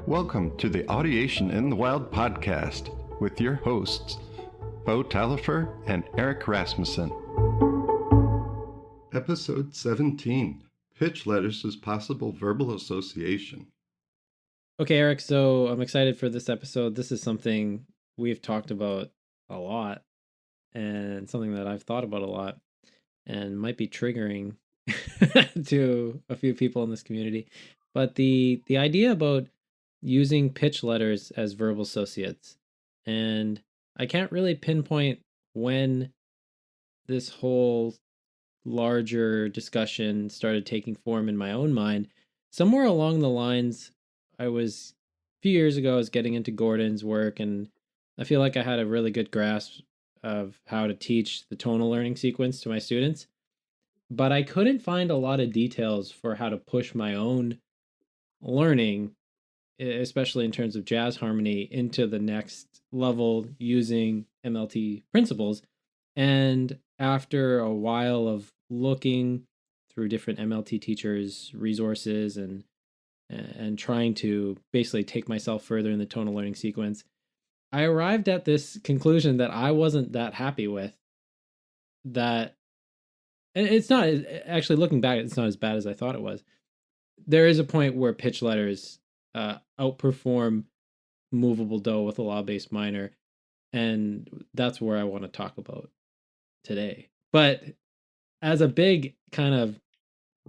Welcome to the Audiation in the Wild podcast with your hosts, Bo Talifer and Eric Rasmussen. Episode 17, Pitch Letters as Possible Verbal Association. Okay, Eric, so I'm excited for this episode. This is something we've talked about a lot and something that I've thought about a lot and might be triggering to a few people in this community. But the idea about using pitch letters as verbal associates, and I can't really pinpoint when this whole larger discussion started taking form in my own mind. Somewhere along the lines, a few years ago, I was getting into Gordon's work, and I feel like I had a really good grasp of how to teach the tonal learning sequence to my students. But I couldn't find a lot of details for how to push my own learning, especially in terms of jazz harmony, into the next level using MLT principles. And after a while of looking through different MLT teachers' resources and trying to basically take myself further in the tonal learning sequence, I arrived at this conclusion that I wasn't that happy with. That, and it's not, actually looking back, it's not as bad as I thought it was. There is a point where pitch letters outperform movable do with a law bass minor, and that's where I want to talk about today. But as a big kind of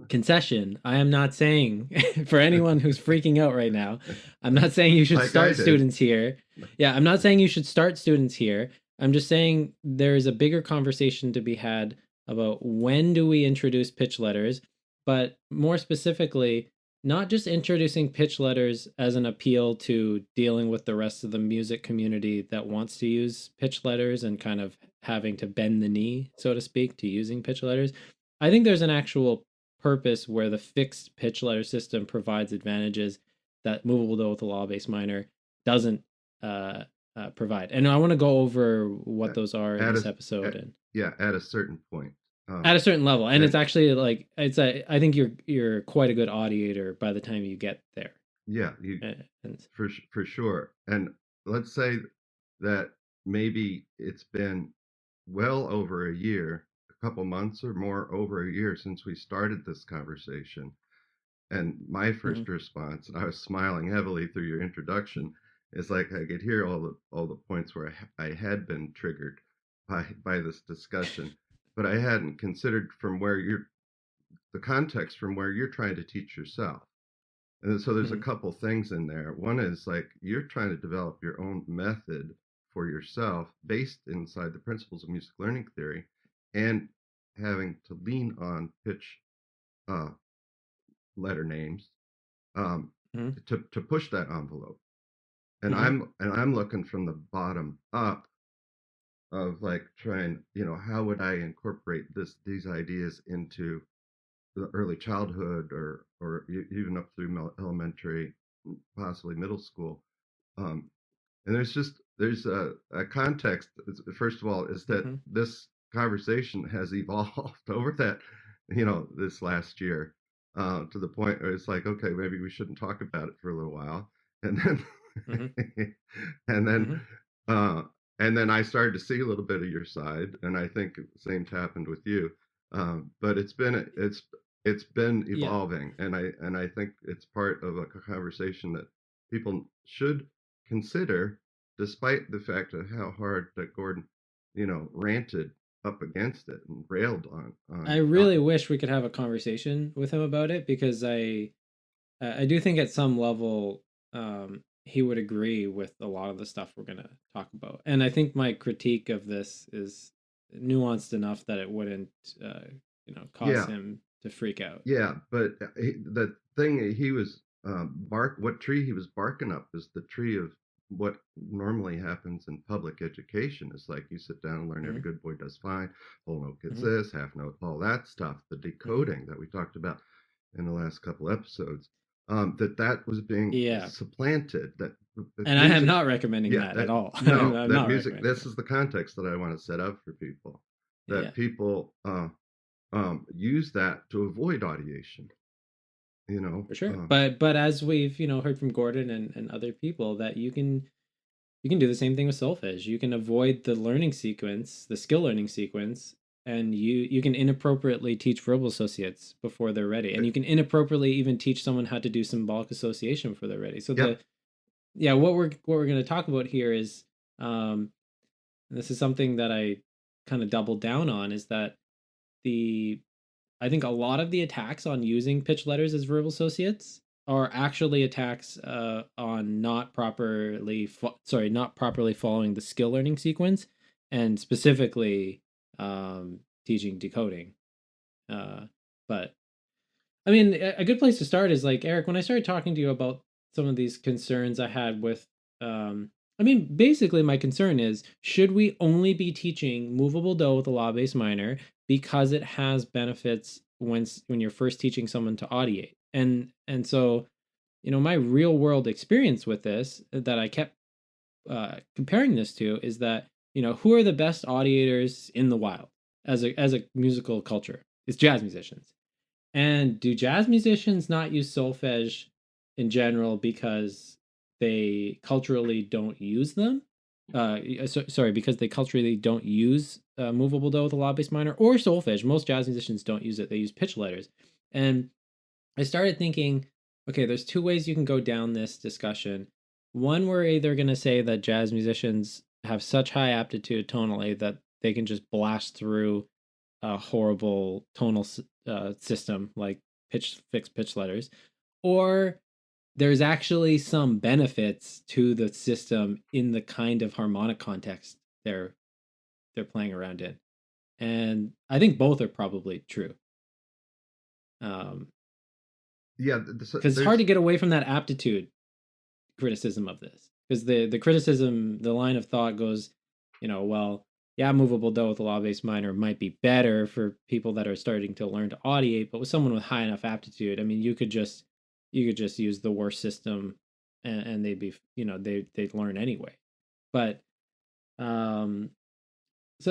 concession, I am not saying, for anyone who's freaking out right now, I'm not saying you should start students here. Yeah, I'm not saying you should start students here. I'm just saying there is a bigger conversation to be had about when do we introduce pitch letters, but more specifically, not just introducing pitch letters as an appeal to dealing with the rest of the music community that wants to use pitch letters and kind of having to bend the knee, so to speak, to using pitch letters. I think there's an actual purpose where the fixed pitch letter system provides advantages that movable do with a law bass minor doesn't provide. And I want to go over what those are in this episode. At a certain point. At a certain level. And it's actually like, I think you're quite a good audiator by the time you get there. Yeah, for sure. And let's say that maybe it's been well over a year, a couple months or more, over a year since we started this conversation. And my first response, and I was smiling heavily through your introduction, is like I could hear all the points where I had been triggered by this discussion. But I hadn't considered the context from where you're trying to teach yourself. And so there's a couple things in there. One is like you're trying to develop your own method for yourself based inside the principles of music learning theory and having to lean on pitch letter names to push that envelope. And I'm looking from the bottom up of like trying, how would I incorporate these ideas into the early childhood or even up through elementary, possibly middle school. And there's a context. First of all, is that this conversation has evolved over that, this last year to the point where it's like, okay, maybe we shouldn't talk about it for a little while. And then, and then I started to see a little bit of your side, and I think the same happened with you. But it's been evolving, and I think it's part of a conversation that people should consider, despite the fact of how hard that Gordon, ranted up against it and railed on. I really wish we could have a conversation with him about it, because I do think at some level he would agree with a lot of the stuff we're going to talk about. And I think my critique of this is nuanced enough that it wouldn't, cause him to freak out. Yeah, but the thing he was what tree he was barking up is the tree of what normally happens in public education. Is like you sit down and learn every good boy does fine, whole note gets this, half note, all that stuff, the decoding that we talked about in the last couple episodes. That was being supplanted. And I am not recommending that at all. No, that music. This is the context that I want to set up for people. That people use that to avoid audiation. For sure. But as we've, heard from Gordon and other people, that you can do the same thing with solfege. You can avoid the learning sequence, the skill learning sequence, and you can inappropriately teach verbal associates before they're ready. And you can inappropriately even teach someone how to do symbolic association before they're ready. So Yep. what we're going to talk about here is and this is something that I kind of doubled down on, is that the I think a lot of the attacks on using pitch letters as verbal associates are actually attacks on not properly following the skill learning sequence, and specifically teaching decoding. But I mean, a good place to start is like, Eric, when I started talking to you about some of these concerns I had with, I mean, basically my concern is, should we only be teaching movable do with a law bass minor because it has benefits when you're first teaching someone to audiate? And so, my real world experience with this that I kept comparing this to is that, who are the best audiators in the wild as a musical culture? It's jazz musicians. And do jazz musicians not use solfege in general because they culturally don't use them? Sorry, because they culturally don't use movable do with a law bass minor or solfege. Most jazz musicians don't use it; they use pitch letters. And I started thinking, okay, there's two ways you can go down this discussion. One, we're either going to say that jazz musicians have such high aptitude tonally that they can just blast through a horrible tonal system like fixed pitch letters, or there's actually some benefits to the system in the kind of harmonic context they're playing around in, and I think both are probably true. Yeah, Because it's hard to get away from that aptitude criticism of this, because the criticism, the line of thought goes, well, yeah, movable do with a law bass minor might be better for people that are starting to learn to audiate, but with someone with high enough aptitude, I mean, you could just use the worst system, and they'd be, they'd learn anyway. But so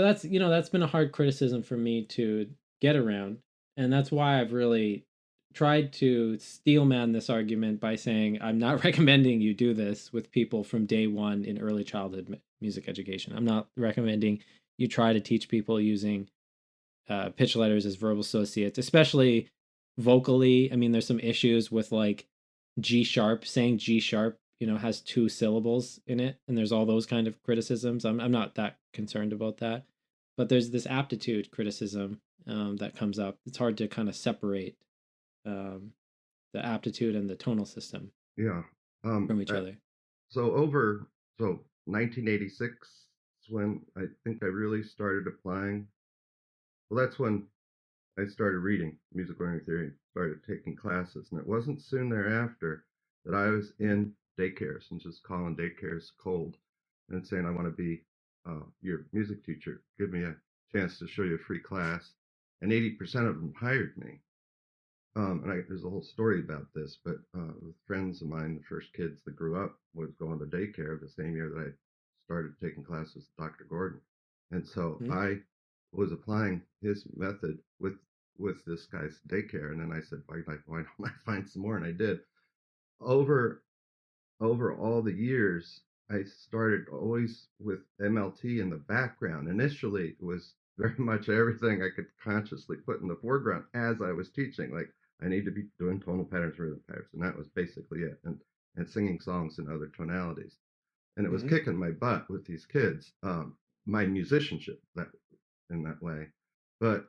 that's been a hard criticism for me to get around, and that's why I've really tried to steelman this argument by saying I'm not recommending you do this with people from day one in early childhood music education. I'm not recommending you try to teach people using pitch letters as verbal associates, especially vocally. I mean, there's some issues with like G sharp, saying G sharp, has two syllables in it, and there's all those kind of criticisms. I'm not that concerned about that, but there's this aptitude criticism that comes up. It's hard to kind of separate um, the aptitude and the tonal system yeah. from each other. So 1986 is when I think I really started applying. Well, that's when I started reading music learning theory, started taking classes, and it wasn't soon thereafter that I was in daycares and just calling daycares cold and saying, I want to be your music teacher. Give me a chance to show you a free class. And 80% of them hired me. There's a whole story about this, but with friends of mine, the first kids that grew up was going to daycare the same year that I started taking classes with Dr. Gordon. And so Mm-hmm. I was applying his method with this guy's daycare. And then I said, why don't I find some more? And I did. Over over all the years, I started always with MLT in the background. Initially, it was very much everything I could consciously put in the foreground as I was teaching. Like I need to be doing tonal patterns, rhythm patterns, and that was basically it. And singing songs in other tonalities. And it was Mm-hmm. kicking my butt with these kids. My musicianship that in that way. But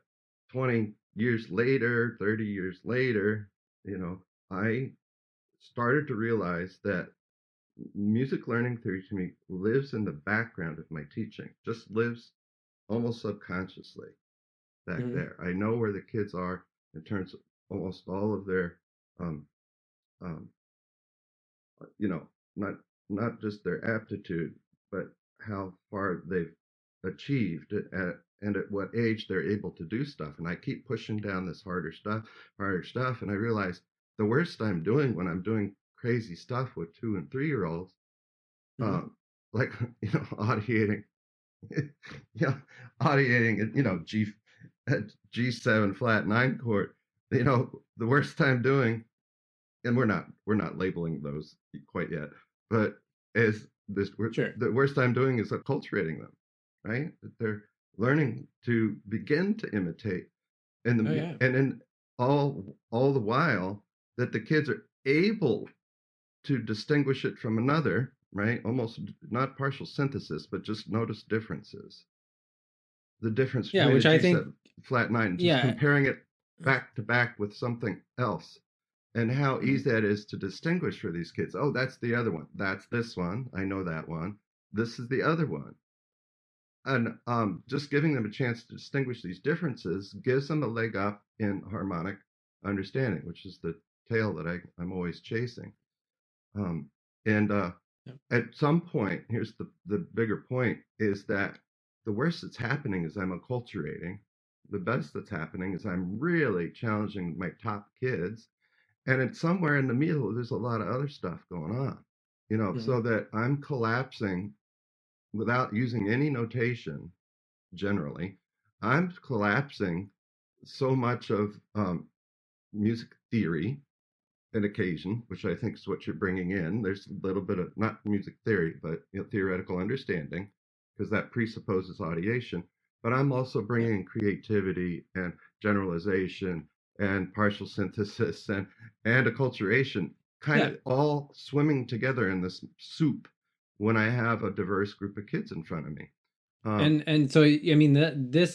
20 years later, 30 years later, I started to realize that music learning theory to me lives in the background of my teaching, just lives almost subconsciously back Mm-hmm. there. I know where the kids are in terms of almost all of their, um, um, not just their aptitude, but how far they've achieved and at what age they're able to do stuff. And I keep pushing down this harder stuff. And I realize the worst I'm doing when I'm doing crazy stuff with 2 and 3 year olds, Mm-hmm. um, like audiating, yeah, audiating, G7 flat 9 chord. The worst I'm doing and we're not labeling those quite yet, but as this Sure. the worst I'm doing is acculturating them, right? That they're learning to begin to imitate, Oh and yeah. then all the while that the kids are able to distinguish it from another, right? Almost not partial synthesis, but just notice differences. The difference Yeah, between, which as I you think, said, flat nine, just yeah. comparing it back to back with something else, and how Mhm. easy that is to distinguish for these kids. Oh, that's the other one. That's this one. I know that one. This is the other one. And just giving them a chance to distinguish these differences gives them a leg up in harmonic understanding, which is the tail that I'm always chasing. Um, and Yeah. at some point, here's the bigger point, is that the worst that's happening is I'm acculturating. The best that's happening is I'm really challenging my top kids. And it's somewhere in the middle, there's a lot of other stuff going on, Mhm. so that I'm collapsing without using any notation generally. I'm collapsing so much of music theory an occasion, which I think is what you're bringing in. There's a little bit of not music theory, but theoretical understanding, because that presupposes audiation. But I'm also Yeah. bringing creativity and generalization and partial synthesis and acculturation, kind Yeah. of all swimming together in this soup when I have a diverse group of kids in front of me. Um, And so I mean that this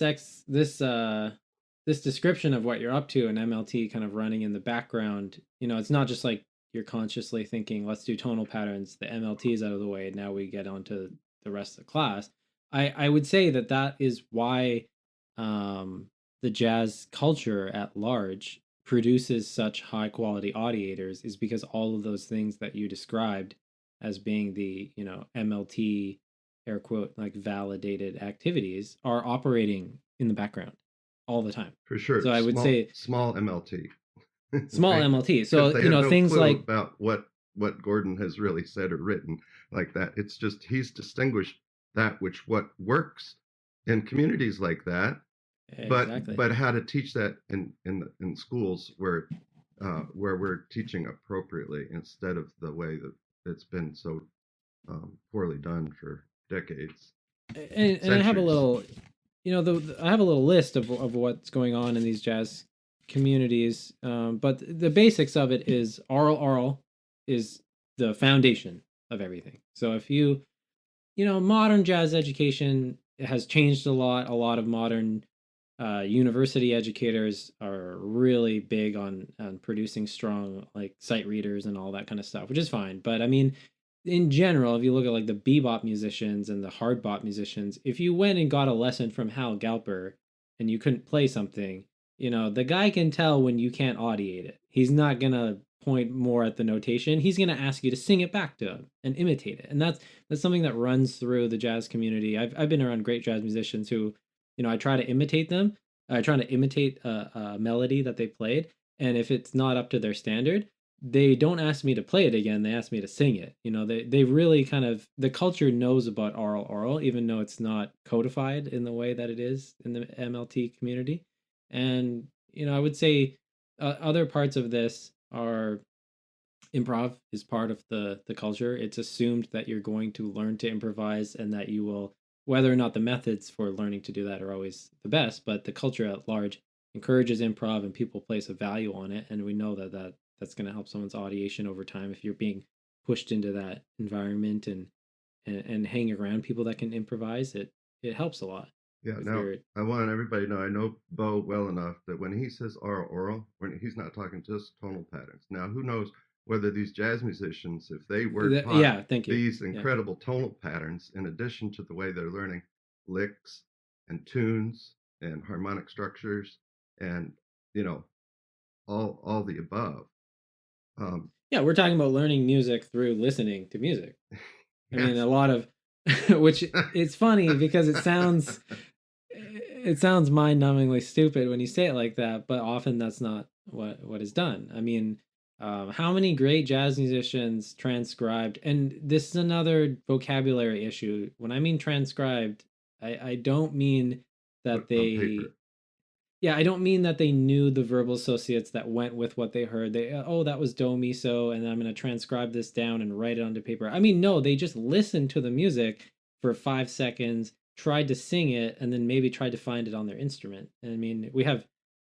description of what you're up to and MLT kind of running in the background, it's not just like you're consciously thinking, let's do tonal patterns, the MLT is out of the way, now we get on to the rest of the class. I would say that that is why the jazz culture at large produces such high quality audiators, is because all of those things that you described as being the, MLT air quote like validated activities are operating in the background all the time. for sure, So I would small say small MLT, small right? MLT. Because So, they have no things clue like about what Gordon has really said or written like that. It's just he's distinguished that which what works in communities like that, but exactly. how to teach that in schools where we're teaching appropriately instead of the way that it's been so poorly done for decades, And I have a centuries. little, I have a little list of what's going on in these jazz communities. But the basics of it is oral is the foundation of everything. So if modern jazz education has changed a lot. A lot of modern university educators are really big on producing strong like sight readers and all that kind of stuff, which is fine. But I mean, in general, if you look at like the bebop musicians and the hard bop musicians, if you went and got a lesson from Hal Galper and you couldn't play something, the guy can tell when you can't audiate it. He's not gonna point more at the notation. He's gonna ask you to sing it back to him and imitate it. And that's something that runs through the jazz community. I've been around great jazz musicians who, I try to imitate them. I try to imitate a melody that they played, and if it's not up to their standard, they don't ask me to play it again. They ask me to sing it. They really kind of, the culture knows about oral, even though it's not codified in the way that it is in the MLT community. And I would say other parts of this are improv is part of the culture. It's assumed that you're going to learn to improvise and that you will, whether or not the methods for learning to do that are always the best, but the culture at large encourages improv and people place a value on it. And we know that's going to help someone's audiation over time if you're being pushed into that environment and hanging around people that can improvise. It helps a lot Yeah, if now you're. I want everybody to know I know Bo well enough that when he says oral, when he's not talking just tonal patterns. Now, who knows whether these jazz musicians, if they were taught Yeah, thank you. these Yeah. incredible tonal patterns, in addition to the way they're learning licks and tunes and harmonic structures and you know all the above. Um, Yeah, we're talking about learning music through listening to music. I mean, a yes. lot of which it's funny because it sounds mind-numbingly stupid when you say it like that, but often that's not what is done. I mean, how many great jazz musicians transcribed, and this is another vocabulary issue. When I mean transcribed, I don't mean Put that it on they paper. I don't mean that they knew the verbal associates that went with what they heard. They, oh, that was do mi so, and I'm going to transcribe this down and write it onto paper. I mean, no, they just listened to the music for 5 seconds, tried to sing it, and then maybe tried to find it on their instrument. And I mean,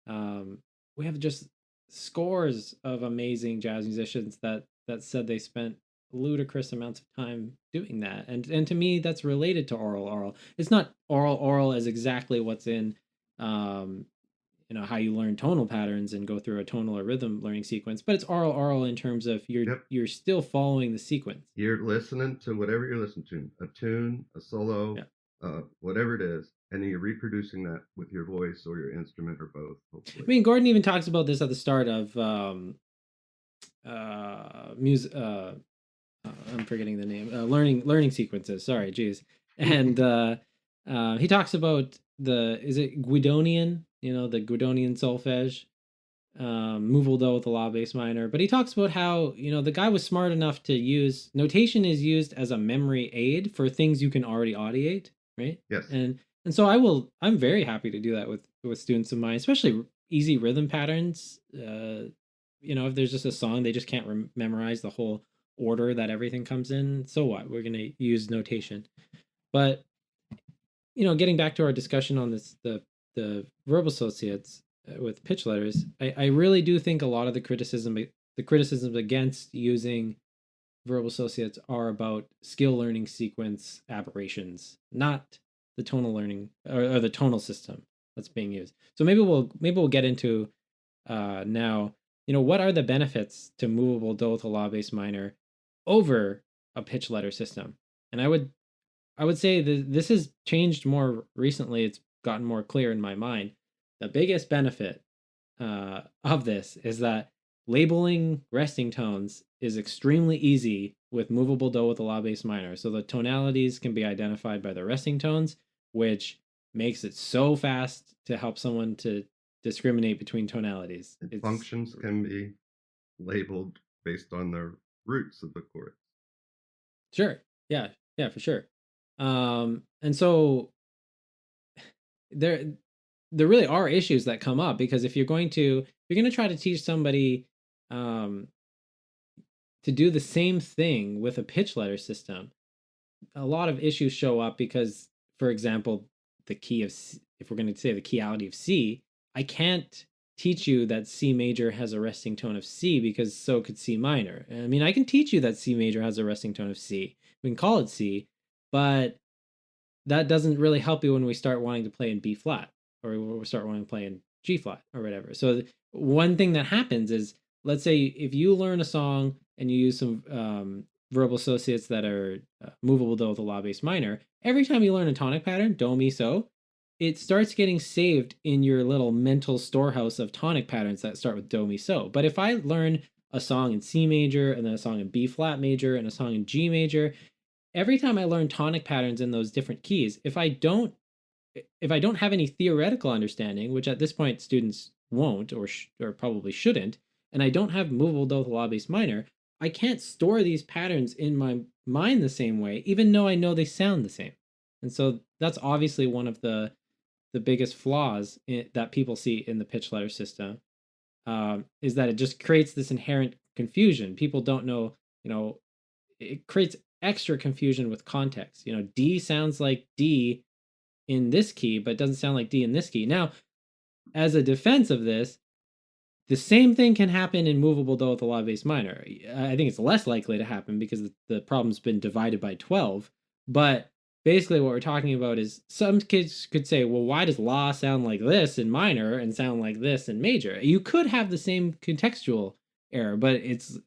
um, we have just scores of amazing jazz musicians that said they spent ludicrous amounts of time doing that. And to me, that's related to oral. It's not oral as exactly what's in um how you learn tonal patterns and go through a tonal or rhythm learning sequence, but it's oral in terms of Yep. you're still following the sequence. You're listening to whatever you're listening to, a tune, a solo, Yeah. whatever it is, and you're reproducing that with your voice or your instrument or both, I hopefully. mean, Gordon even talks about this at the start of music. I'm forgetting the name. Learning sequences. Sorry, geez. And he talks about is it Guidonian? The Guidonian solfege, movable do with a law bass minor. But he talks about how the guy was smart enough to use notation is used as a memory aid for things you can already audiate, right? Yes. And so I'm very happy to do that with students of mine, especially easy rhythm patterns. If there's just a song they just can't memorize the whole order that everything comes in, so what? We're going to use notation. But getting back to our discussion on the verb associates with pitch letters, I really do think a lot of the criticisms against using verb associates are about skill learning sequence aberrations, not the tonal learning or the tonal system that's being used. So maybe we'll get into now. What are the benefits to movable do with a law bass minor over a pitch letter system? And I would say that this has changed more recently. It's gotten more clear in my mind. The biggest benefit of this is that labeling resting tones is extremely easy with movable do with a law bass minor. So the tonalities can be identified by the resting tones, which makes it so fast to help someone to discriminate between tonalities. And It's functions can be labeled based on the roots of the chords. sure, yeah, yeah, for sure. And so there there really are issues that come up because if you're going to try to teach somebody um to do the same thing with a pitch letter system, a lot of issues show up because, for example, the key of C, if we're going to say the keyality of C, I can't teach you that C major has a resting tone of C because so could C minor. I mean, I can teach you that C major has a resting tone of C. We can call it C, but that doesn't really help you when we start wanting to play in B flat or we start wanting to play in G flat or whatever. So one thing that happens is, let's say if you learn a song and you use some verbal associates that are movable do with a law bass minor, every time you learn a tonic pattern, do mi so, it starts getting saved in your little mental storehouse of tonic patterns that start with do mi so. But if I learn a song in C major and then a song in B flat major and a song in G major, every time I learn tonic patterns in those different keys, if I don't have any theoretical understanding, which at this point students won't or probably shouldn't, and I don't have movable do with law bass minor, I can't store these patterns in my mind the same way, even though I know they sound the same. And so that's obviously one of the biggest flaws that people see in the pitch letter system, is that it just creates this inherent confusion. People don't know, it creates extra confusion with context. D sounds like D in this key, but doesn't sound like D in this key. Now, as a defense of this, the same thing can happen in movable do with a law bass minor. I think it's less likely to happen because the problem's been divided by 12. But basically, what we're talking about is some kids could say, well, why does law sound like this in minor and sound like this in major? You could have the same contextual error, but it's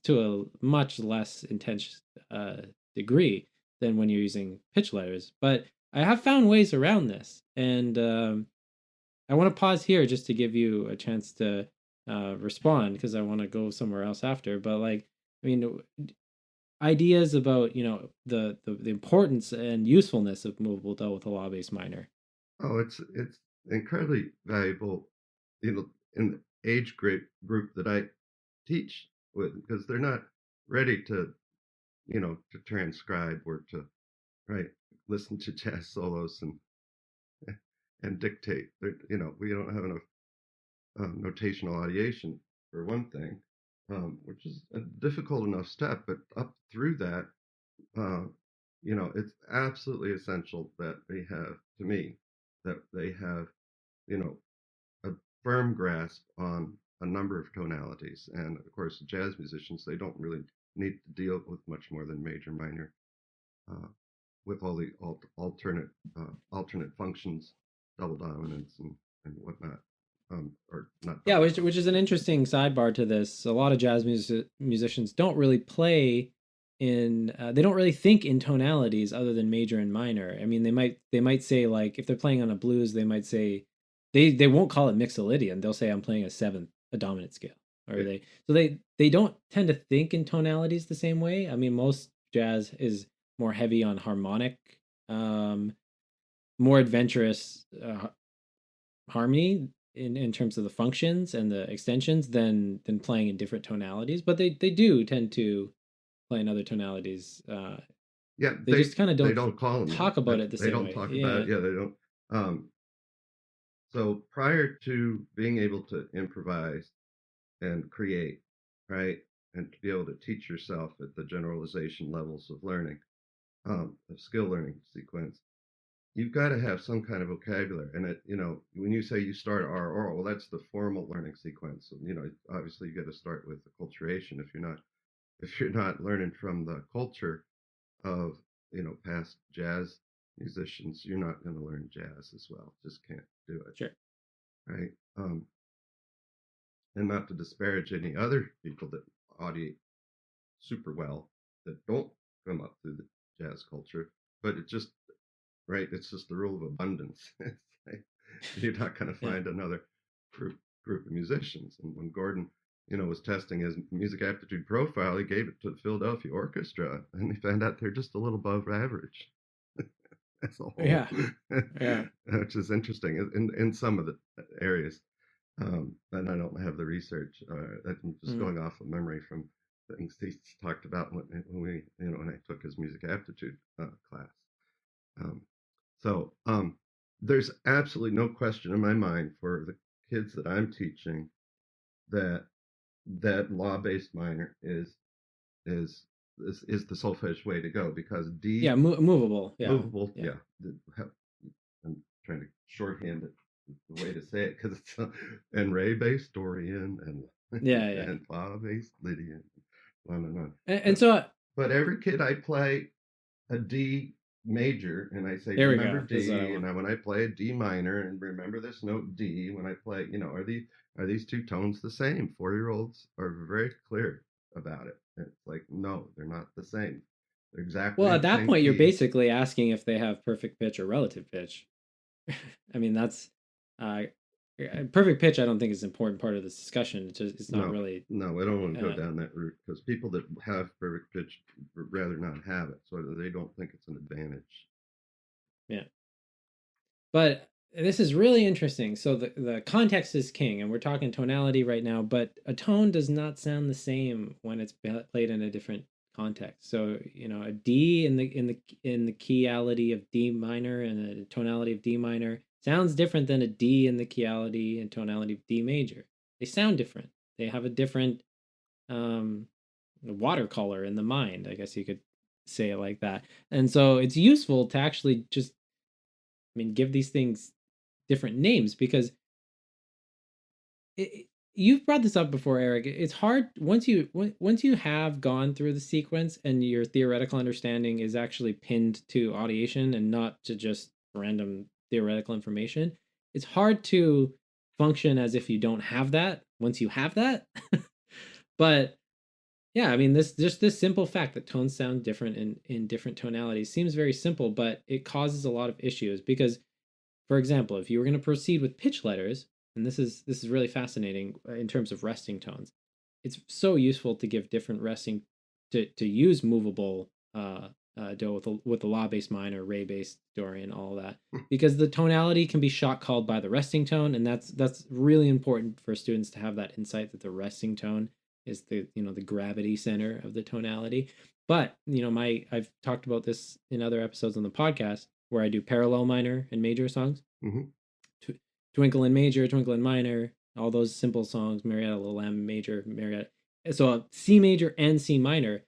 to a much less intense degree than when you're using pitch letters. But I have found ways around this, and I want to pause here just to give you a chance to respond because I want to go somewhere else after. But I mean, ideas about the importance and usefulness of movable do with a law bass minor. Oh, it's incredibly valuable, in the age group that I teach with, because they're not ready to transcribe or to, right, listen to jazz solos and and dictate. We don't have enough notational audiation for one thing, which is a difficult enough step. But up through that, uh, it's absolutely essential that they have, to me, that they have, you know, a firm grasp on a number of tonalities. And of course, jazz musicians, they don't really need to deal with much more than major, minor, uh, with all the alternate functions, double dominance and whatnot, or not Yeah, double which is dominance, an but interesting sidebar to this. A lot of jazz musicians don't really play in they don't really think in tonalities other than major and minor. I mean, they might say, like, if they're playing on a blues, they might say they won't call it mixolydian. They'll say I'm playing a seventh, a dominant scale. Or yeah, they don't tend to think in tonalities the same way. I mean, most jazz is more heavy on harmonic, um more adventurous harmony in terms of the functions and the extensions than playing in different tonalities, but they do tend to play in other tonalities. yeah. They They just kind of they don't don't call them that. talk about it the They same don't way. talk about Yeah, it. Yeah, they don't. Um, so prior to being able to improvise and create, right, and to be able to teach yourself at the generalization levels of learning, of skill learning sequence, you've got to have some kind of vocabulary. And when you say you start R oral, well, that's the formal learning sequence. And, obviously you got to start with acculturation if you're not learning from the culture of past jazz musicians, you're not going to learn jazz as well. Just can't do it, sure. right? And not to disparage any other people that audiate super well that don't come up through the jazz culture, but it just right. It's just the rule of abundance. It's like you're not going to Yeah. find another group of musicians. And when Gordon, was testing his music aptitude profile, he gave it to the Philadelphia Orchestra, and he found out they're just a little above average as a whole, Yeah. Yeah. which is interesting in some of the areas. And I don't have the research. I'm just Mm. going off of memory from things he talked about when I took his music aptitude class. Um, so there's absolutely no question in my mind for the kids that I'm teaching that that law-based minor is is the solfege way to go because Yeah, D movable. Yeah. movable, Yeah. yeah. I'm trying to shorthand it the way to say it because it's and Ray based Dorian and Yeah. Yeah. and La based Lydian, on and on. And But so but every kid I play a D major and I say there we remember go. This is what I D and want. when I play a D minor and remember this note D when I play, are these two tones the same? 4-year olds are very clear about it. It's like no, they're not the same. They're Well, exactly at the that same point, you're key. basically asking if they have perfect pitch or relative pitch. I mean, that's uh, perfect pitch. I don't think is an important part of this discussion. It's not No, really. no, I don't want to go Uh, down that route because people that have perfect pitch would rather not have it, so they don't think it's an advantage. yeah, but this is really interesting. So the context is king, and we're talking tonality right now. But a tone does not sound the same when it's played in a different context. So a D in the keyality of D minor and a tonality of D minor sounds different than a D in the keyality and tonality of D major. They sound different. They have a different um watercolor in the mind, I guess you could say it like that. And so it's useful to actually just, I mean, give these things different names because you've brought this up before, Eric. It's hard once you have gone through the sequence and your theoretical understanding is actually pinned to audiation and not to just random theoretical information. It's hard to function as if you don't have that once you have that. But yeah, I mean, this simple fact that tones sound different in different tonalities seems very simple, but it causes a lot of issues because, for example, if you were going to proceed with pitch letters, and this is really fascinating in terms of resting tones, it's so useful to give different resting to use movable do with the law based minor, Ray based Dorian, all of that, because the tonality can be shot called by the resting tone, and that's really important for students to have that insight that the resting tone is the gravity center of the tonality. But I've talked about this in other episodes on the podcast where I do parallel minor and major songs. Hmm. Twinkle in Major, Twinkle in Minor, all those simple songs, Mary Had a Little Lamb Major, Mary Had. So C major and C minor.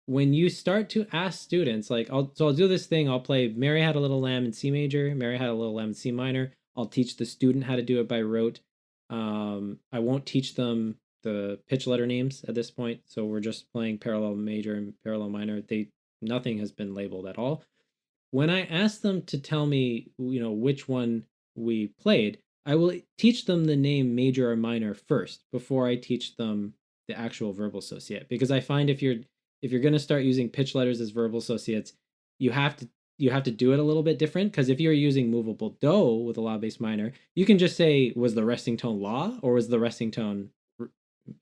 When you start to ask students, like I'll do this thing, I'll play Mary Had a Little Lamb in C major, Mary Had a Little Lamb in C minor. I'll teach the student how to do it by rote. I won't teach them the pitch letter names at this point, so we're just playing parallel major and parallel minor. Nothing has been labeled at all. When I ask them to tell me, which one we played, I will teach them the name major or minor first before I teach them the actual verbal associate, because I find if you're going to start using pitch letters as verbal associates, you have to do it a little bit different, because if you're using movable do with a law based minor, you can just say, was the resting tone law or was the resting tone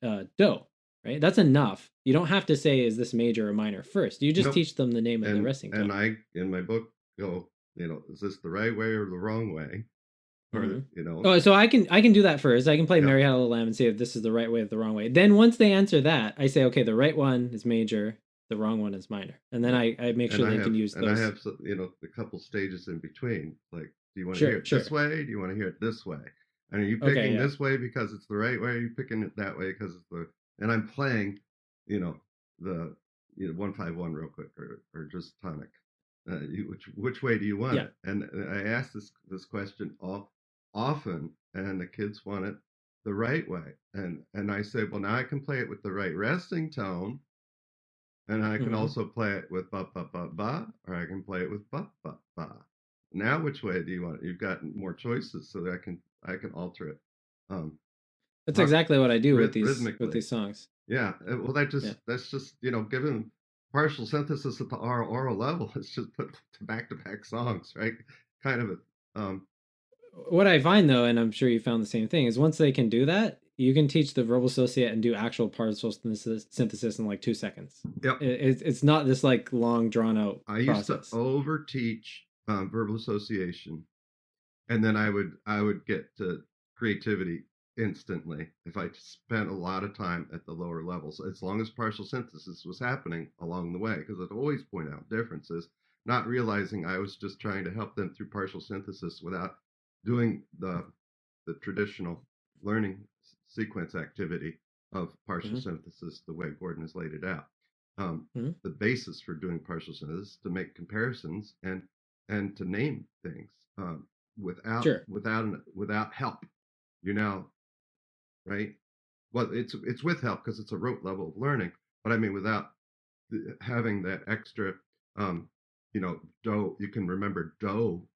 do, right? That's enough. You don't have to say, is this major or minor first. You just Nope. teach them the name of the resting tone. And I, in my book, go, is this the right way or the wrong way? Or, Oh, so I can do that first. I can play yeah. Mary Had a Little Lamb and say if this is the right way or the wrong way. Then once they answer that, I say, okay, the right one is major, the wrong one is minor, and then I make sure they can use those. And I have a couple stages in between. Like, do you want to hear it this way? Do you want to hear it this way? And are you picking this way because it's the right way? Or are you picking it that way because it's the? And I'm playing, the 151 real quick, or just tonic. Which way do you want it? And I ask this question often, and the kids want it the right way. And I say, well, now I can play it with the right resting tone, and I can also play it with ba ba ba ba, or I can play it with ba ba ba. Now, which way do you want it? You've got more choices, so that I can alter it. That's exactly what I do with rhythmically. these songs. Yeah, well, that's just given partial synthesis at the oral level. It's just put to back songs, right? Kind of a. What I find, though, and I'm sure you found the same thing, is once they can do that, you can teach the verbal associate and do actual partial synthesis in like 2 seconds. Yep. It's not this like long drawn out process. I used to over teach verbal association, and then I would get to creativity instantly if I spent a lot of time at the lower levels, as long as partial synthesis was happening along the way, because I'd always point out differences, not realizing I was just trying to help them through partial synthesis without doing the traditional learning sequence activity of partial synthesis the way Gordon has laid it out. The basis for doing partial synthesis is to make comparisons and to name things without help. You're now right. Well, it's with help because it's a rote level of learning, but I mean without having that extra, do. You can remember do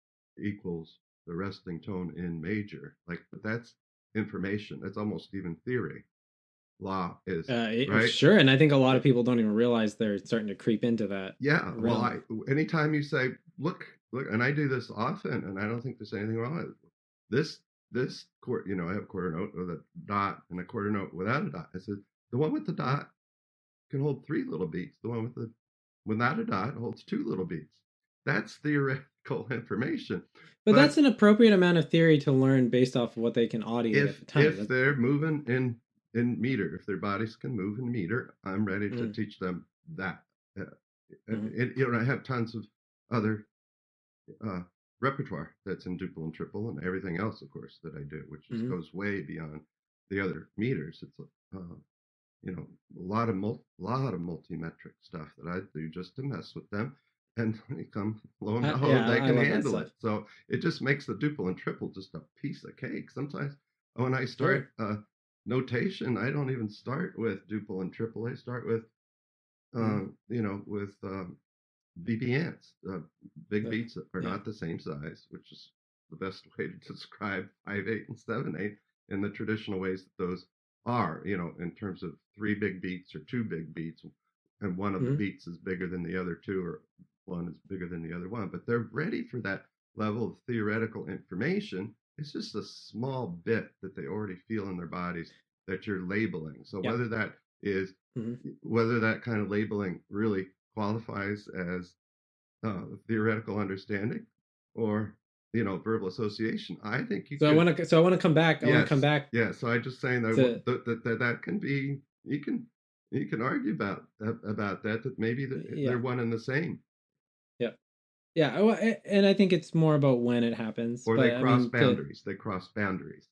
equals the resting tone in major, but that's information. That's almost even theory. Law is right. Sure, and I think a lot of people don't even realize they're starting to creep into that. Yeah. Realm. Well, anytime you say, look, and I do this often, and I don't think there's anything wrong with it. This chord, I have a quarter note with a dot and a quarter note without a dot. I said the one with the dot can hold 3 little beats. The one without a dot holds 2 little beats. That's theoretical information. But that's an appropriate amount of theory to learn based off of what they can audio at the time. If they're moving in meter, if their bodies can move in meter, I'm ready to teach them that. I have tons of other repertoire that's in duple and triple and everything else, of course, that I do, which just goes way beyond the other meters. It's a lot of multimetric stuff that I do just to mess with them, and they come lo and behold, they can handle it. So it just makes the duple and triple just a piece of cake. Sometimes when I start notation, I don't even start with duple and triple. I start with BBNs. Big beats are not the same size, which is the best way to describe 5/8 and 7/8 in the traditional ways that those are, in terms of 3 big beats or 2 big beats, and one of the beats is bigger than the other 2, or one is bigger than the other one. But they're ready for that level of theoretical information. It's just a small bit that they already feel in their bodies that you're labeling. So whether that is, whether that kind of labeling really qualifies as theoretical understanding or verbal association, I think you. So I want to come back. I want to come back. Yeah. So I'm just saying that can be. You can argue about that. That maybe they're one and the same. Yeah. Yeah, and I think it's more about when it happens. Or they But I cross mean, boundaries. They cross boundaries.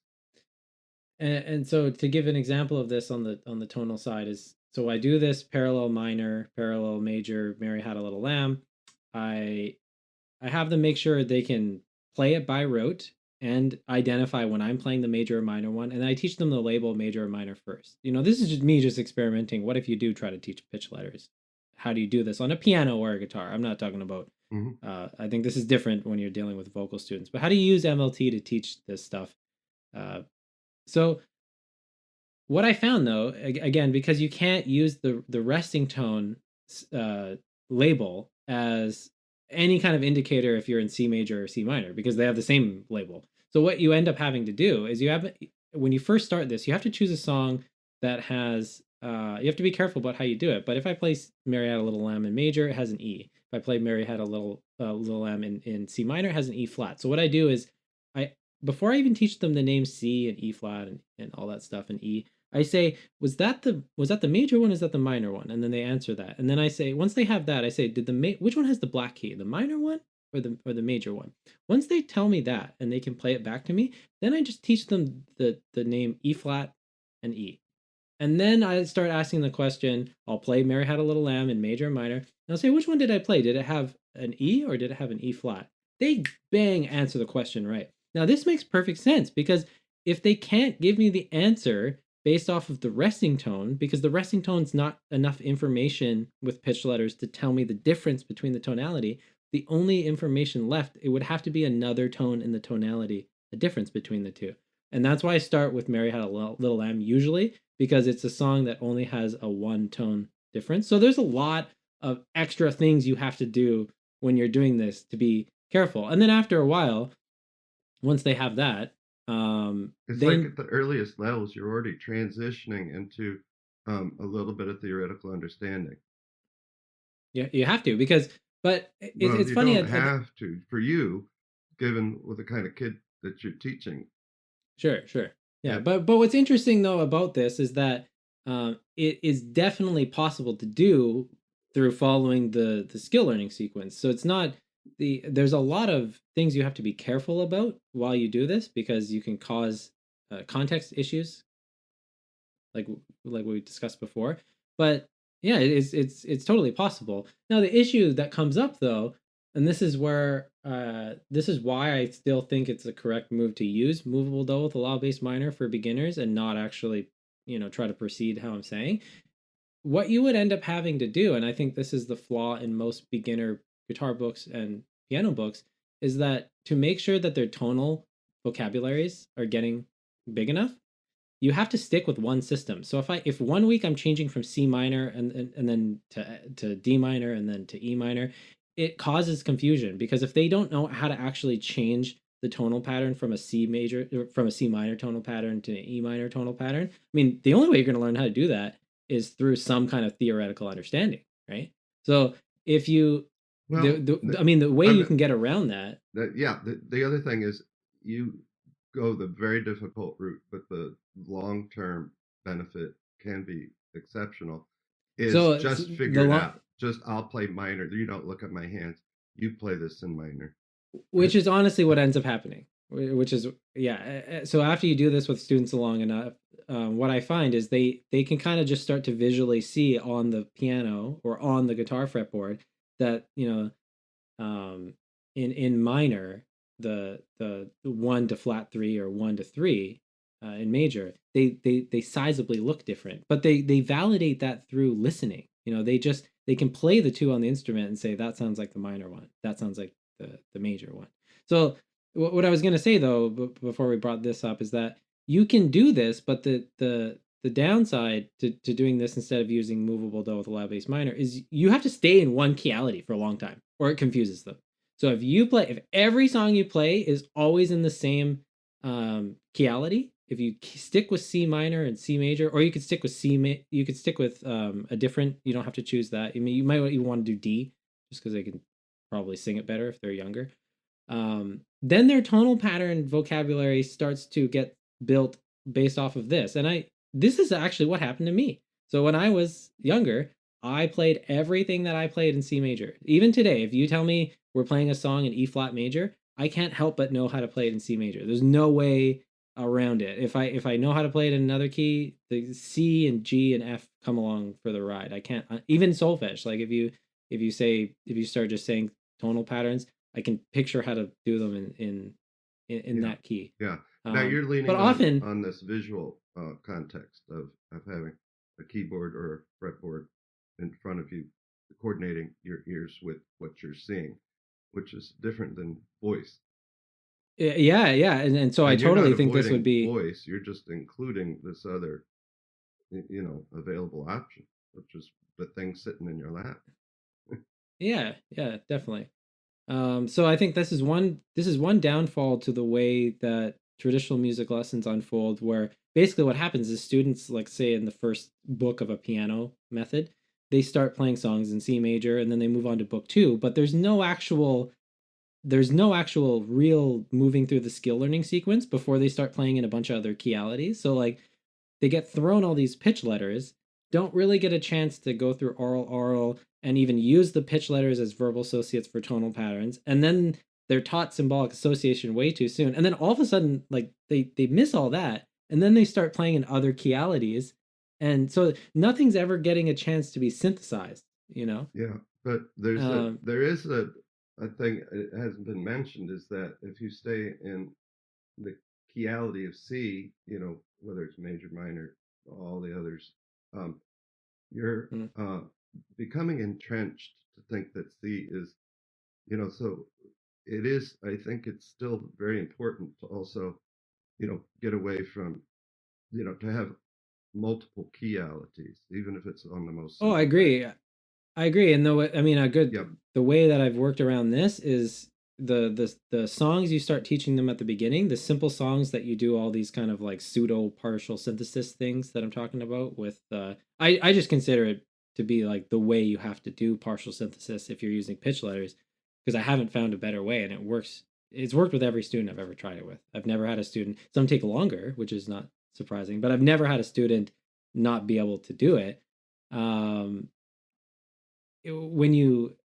and so to give an example of this on the tonal side is, so I do this parallel minor, parallel major, Mary Had a Little Lamb. I I have them make sure they can play it by rote and identify when I'm playing the major or minor one, and I teach them the label major or minor first. This is just me just experimenting. What if you do try to teach pitch letters? How do you do this on a piano or a guitar? I'm not talking about. Hmm. I think this is different when you're dealing with vocal students. But how do you use MLT to teach this stuff? Uh, so what I found though, again, because you can't use the resting tone uh, label as any kind of indicator if you're in C major or C minor, because they have the same label. So what you end up having to do is when you first start this, you have to choose a song that has. You have to be careful about how you do it. But if I play "Mary Had a Little Lamb" in major, it has an E. If I play "Mary Had a Little Lamb" in C minor, it has an E flat. So what I do is, I before I even teach them the name C and E flat and all that stuff and E, I say, was that the major one? Is that the minor one? And then they answer that. And then I say, once they have that, I say, which one has the black key, the minor one or the major one? Once they tell me that and they can play it back to me, then I just teach them the name E flat and E. And then I start asking the question. I'll play Mary Had a Little Lamb in major and minor. And I'll say, which one did I play? Did it have an E or did it have an E flat? They bang answer the question right. Now, this makes perfect sense because if they can't give me the answer based off of the resting tone, because the resting tone's not enough information with pitch letters to tell me the difference between the tonality, the only information left, it would have to be another tone in the tonality, a difference between the two. And that's why I start with Mary Had a Little Lamb usually, because it's a song that only has a one tone difference. So there's a lot of extra things you have to do when you're doing this to be careful. And then after a while, once they have that, It's like then at the earliest levels, you're already transitioning into a little bit of theoretical understanding. you have to, because, but Well, it's you funny don't have to for you, given with the kind of kid that you're teaching. Sure, sure. Yeah, Yeah. but what's interesting though about this is that it is definitely possible to do through following the skill learning sequence. So it's not there's a lot of things you have to be careful about while you do this because you can cause context issues, like we discussed before. But yeah, it's totally possible. Now the issue that comes up though, and this is why I still think it's a correct move to use movable do with a law based minor for beginners and not actually try to proceed how I'm saying. What you would end up having to do, and I think this is the flaw in most beginner guitar books and piano books, is that to make sure that their tonal vocabularies are getting big enough, you have to stick with one system. So if one week I'm changing from C minor and then to D minor and then to E minor, it causes confusion because if they don't know how to actually change the tonal pattern from a C major from a C minor tonal pattern to an E minor tonal pattern, I mean, the only way you're going to learn how to do that is through some kind of theoretical understanding, right? So if you Well, I mean, the way I'm you can get around that. yeah. The other thing is you go the very difficult route, but the long-term benefit can be exceptional. Is So just figure it out. Just I'll play minor. You don't look at my hands. You play this in minor. which is honestly what ends up happening, which is, yeah. So after you do this with students long enough, what I find is they can kind of just start to visually see on the piano or on the guitar fretboard that in minor, the 1 to flat 3 or 1 to 3 in major, they sizably look different, but they validate that through listening. They can play the two on the instrument and say that sounds like the minor one, that sounds like the major one. So what I was going to say though, before we brought this up, is that you can do this, but the downside to doing this instead of using movable do with a loud bass minor is you have to stay in one keyality for a long time or it confuses them. So if every song you play is always in the same keyality, if you stick with C minor and C major, or you could stick with you could stick with a different, you don't have to choose that. I mean, you might even want to do D just because they can probably sing it better if they're younger. Then their tonal pattern vocabulary starts to get built based off of this. And this is actually what happened to me. So when I was younger, I played everything that I played in C major. Even today, if you tell me we're playing a song in E flat major, I can't help but know how to play it in C major. There's no way around it. If I know how to play it in another key, the C and G and F come along for the ride. I can't even solfege. Like if you start just saying tonal patterns, I can picture how to do them in Yeah, that key. yeah. Now you're But leaning often, on this visual context of having a keyboard or a fretboard in front of you, coordinating your ears with what you're seeing, which is different than voice. yeah, and so I And you're not totally think this would avoiding be. voice; you're just including this other, available option, which is the thing sitting in your lap. Yeah, yeah, definitely. So I think this is one downfall to the way that traditional music lessons unfold, where basically what happens is students, like say in the first book of a piano method, they start playing songs in C major and then they move on to book two, but there's no actual real moving through the skill learning sequence before they start playing in a bunch of other keyalities. So like they get thrown all these pitch letters, don't really get a chance to go through oral, and even use the pitch letters as verbal associates for tonal patterns. And then they're taught symbolic association way too soon. And then all of a sudden, like they miss all that. And then they start playing in other keyalities. And so nothing's ever getting a chance to be synthesized, you know? Yeah, but Um, there is a thing it hasn't been mentioned is that if you stay in the keyality of C, whether it's major, minor, all the others, um, you're mm. becoming entrenched to think that C is, so it is, I think it's still very important to also, get away from, to have multiple keyalities, even if it's on the most Oh, I simple thing. agree. I agree, and I mean, Yep. the way that I've worked around this is the songs you start teaching them at the beginning, the simple songs that you do all these kind of like pseudo partial synthesis things that I'm talking about with I just consider it to be like the way you have to do partial synthesis if you're using pitch letters, because I haven't found a better way and it works. It's worked with every student I've ever tried it with. I've never had a student, some take longer, which is not surprising, but I've never had a student not be able to do it. Um, when you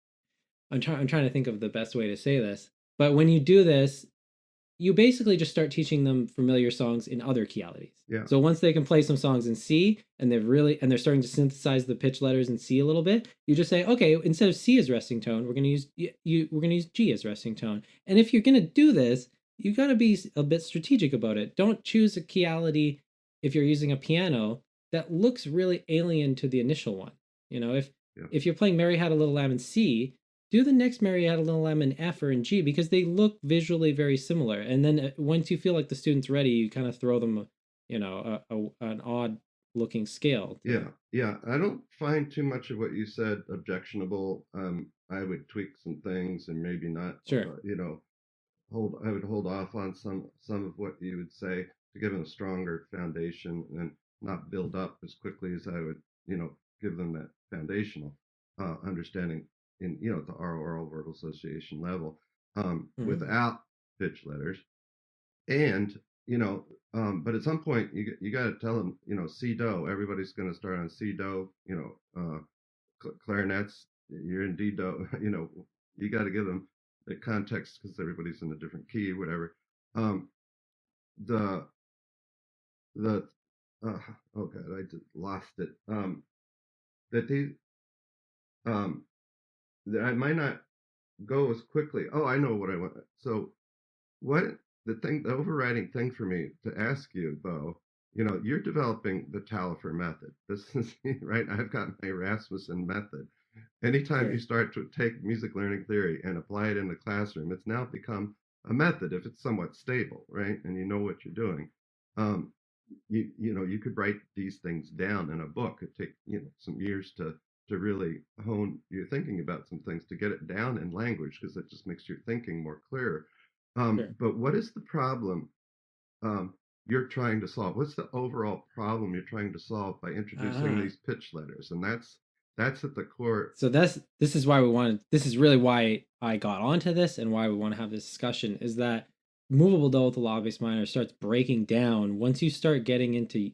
I'm trying to think of the best way to say this, but when you do this, you basically just start teaching them familiar songs in other keyalities. Yeah. So once they can play some songs in C and they're starting to synthesize the pitch letters in C a little bit, you just say, okay, instead of C as resting tone, we're gonna use G as resting tone. And if you're gonna do this, you gotta be a bit strategic about it. Don't choose a keyality if you're using a piano that looks really alien to the initial one. You know, Yeah. if you're playing Mary Had a Little Lamb in C, do the next Mary Had a Little Lamb in F or in G, because they look visually very similar. And then once you feel like the student's ready, you kind of throw them, an odd looking scale. Yeah, yeah. I don't find too much of what you said objectionable. I would tweak some things and maybe not, Sure. hold. I would hold off on some of what you would say to give them a stronger foundation and not build up as quickly as I would, give them that foundational understanding in, at the oral verbal association level, Hmm. without pitch letters. And but at some point you got to tell them, C do. Everybody's going to start on C do. Clarinets, you're in D do. You got to give them the context because everybody's in a different key, whatever. Um, the the oh god, I just lost it. That they that I might not go as quickly. Oh, I know what I want. So what the overriding thing for me to ask you, Bo, you're developing the Talifer method. This is right. I've got my Rasmussen method. Anytime you Sure. start to take music learning theory and apply it in the classroom, it's now become a method if it's somewhat stable, right? And you know what you're doing. Um, you could write these things down in a book. It take some years to really hone your thinking about some things to get it down in language because it just makes your thinking more clear. Sure. But what is the problem you're trying to solve? What's the overall problem you're trying to solve by introducing Ah. these pitch letters? And that's at the core. So this is why we wanted. This is really why I got onto this and why we want to have this discussion. Is that movable delta law based minor starts breaking down once you start getting into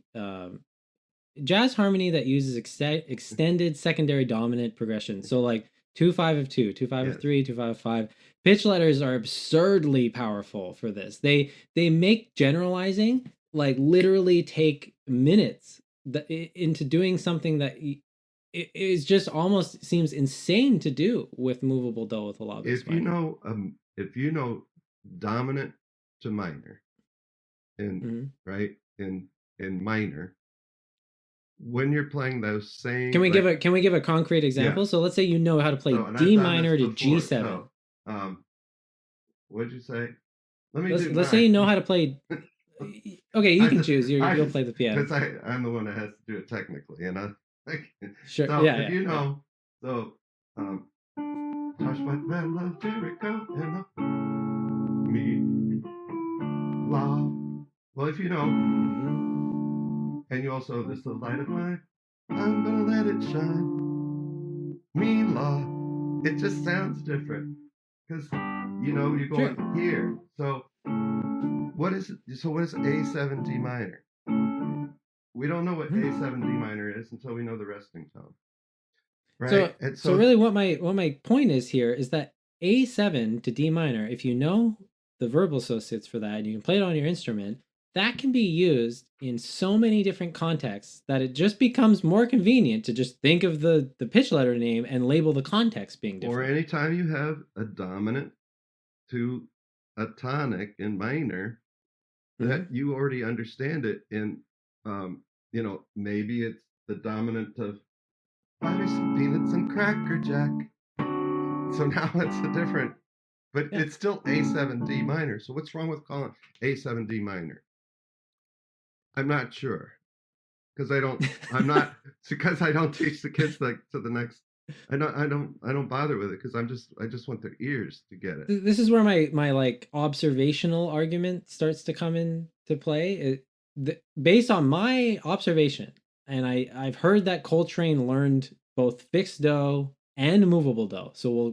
jazz harmony that uses extended secondary dominant progression. So like 2-5 of 2, 2-5 of 3, 2-5 of 5. Pitch letters are absurdly powerful for this. They make generalizing like literally take minutes into doing something that it is just almost seems insane to do with movable do with a law based minor. If you know dominant to minor, right in minor, when you're playing those same, can we give a concrete example? So let's say you know how to play D minor to G7. What did you say? Let's say you know how to play. Okay, you can choose. You'll play the piano. Because I'm the one that has to do it technically, sure. So if you know, so touched by the metal of Jericho and me, la. Well, if you know, and you also, this the light of mine, I'm gonna let it shine. Me, la. It just sounds different because you're going here. So what is A7 D minor? We don't know what A7 D minor is until we know the resting tone, right? So really, what my point is here is that A7 to D minor, if you know the verbal associates for that, and you can play it on your instrument, that can be used in so many different contexts that it just becomes more convenient to just think of the pitch letter name and label the context being different. Or anytime you have a dominant to a tonic in minor, that you already understand it in, maybe it's the dominant of butter, peanuts, and Cracker Jack. So now it's a different, but it's still A7 D minor. So what's wrong with calling A7 D minor? I'm not sure, because because I don't teach the kids to the next. I don't bother with it because I just want their ears to get it. This is where my like observational argument starts to come into play. Based on my observation, and I've heard that Coltrane learned both fixed do and movable do. So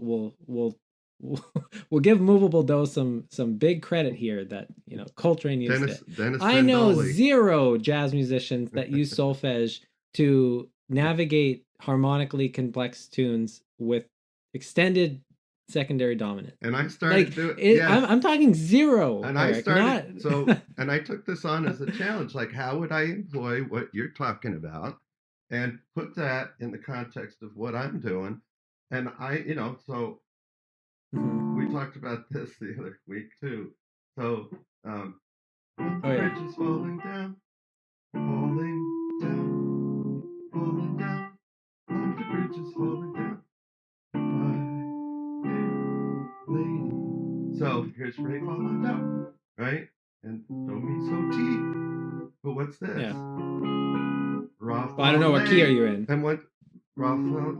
we'll give movable do some big credit here that Coltrane used it. I know zero jazz musicians that use solfege to navigate harmonically complex tunes with extended secondary dominant. And I started doing it. Yes. I'm talking zero. And Eric, and I took this on as a challenge. Like, how would I employ what you're talking about and put that in the context of what I'm doing? And we talked about this the other week too. So the bridge is falling down, falling down, falling down. The bridge is falling down. Lady. So here's Ray falling down, right? And do mi so ti. But what's this? Yeah. Well, I don't know what key are you in. And what Rafa.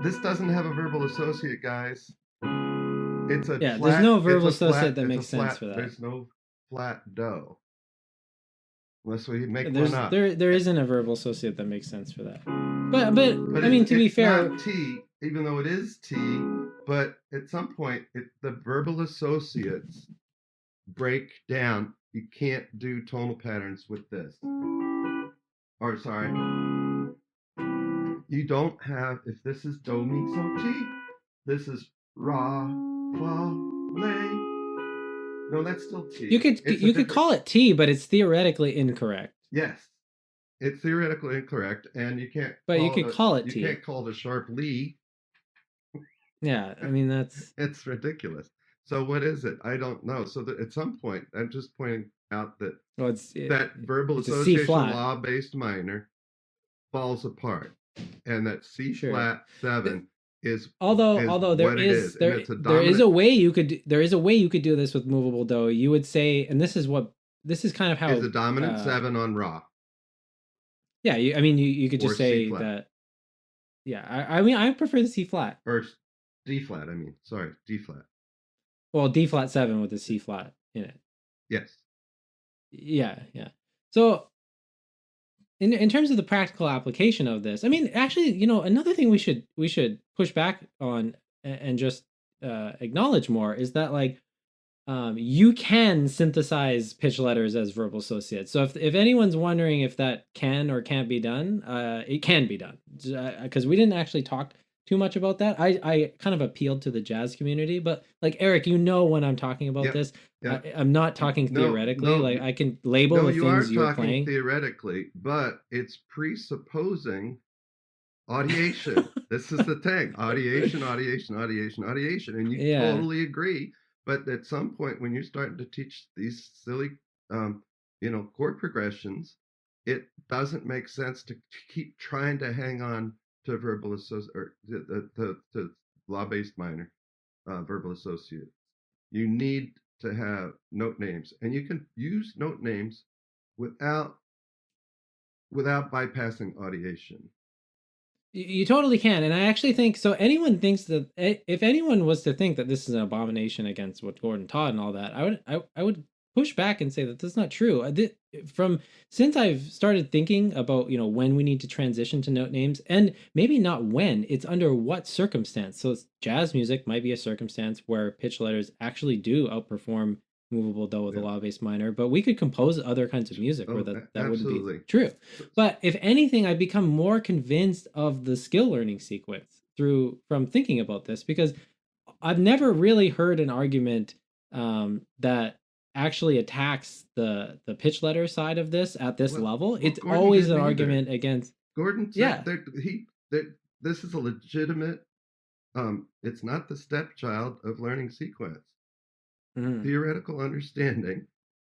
This doesn't have a verbal associate, guys. It's a flat, there's no verbal associate that makes sense for that. There's no flat do. Unless we make one up. There isn't a verbal associate that makes sense for that. But I mean, to be fair, not T, even though it is T, but at some point the verbal associates break down. You can't do tonal patterns with this. Or sorry, you don't have, if this is do mi so ti, this is ra fa le. No, that's still T. You could call it T, but it's theoretically incorrect. Yes, it's theoretically incorrect, and you can't. But you could call it T. You can't call it a sharp Lee. Yeah, I mean that's. It's ridiculous. So what is it? I don't know. So at some point, I'm just pointing out that that verbal association law-based minor falls apart, and that C flat 7. Although there is a way you could do this with movable do. You would say, and this is kind of how is a dominant 7 on Ra. Yeah, you could just say that. Yeah, I mean I prefer the C flat or D flat. Sorry, D flat. Well, D flat 7 with the C flat in it. Yes. Yeah. So in terms of the practical application of this, I mean, actually, another thing we should push back on and just acknowledge more is that, like, you can synthesize pitch letters as verbal associates. So if anyone's wondering if that can or can't be done, it can be done. Because we didn't actually talk too much about that. I kind of appealed to the jazz community, but like Eric, you know when I'm talking about Yep. this, Yeah. I'm not talking No, theoretically. no, Like I can label no, the you are things you're talking playing. theoretically, but it's presupposing audiation. This is the thing. Audiation, audiation, audiation, audiation. And you Yeah. totally agree. But at some point when you're starting to teach these silly um, chord progressions, it doesn't make sense to keep trying to hang on to verbal associate or to law-based minor verbal associate. You need to have note names, and you can use note names without bypassing audiation. You totally can, and I actually think so. Anyone thinks that if anyone was to think that this is an abomination against what Gordon taught and all that, I would push back and say that that's not true. From since I've started thinking about when we need to transition to note names, and maybe not when, it's under what circumstance. So jazz music might be a circumstance where pitch letters actually do outperform movable do with a Yeah. law bass minor, but we could compose other kinds of music where that wouldn't be Absolutely. true. But if anything, I've become more convinced of the skill learning sequence from thinking about this, because I've never really heard an argument that actually attacks the pitch letter side of this at this level. It's Gordon always an didn't either. argument against. Gordon said Yeah. that this is a legitimate. It's not the stepchild of learning sequence. Mhm. Theoretical understanding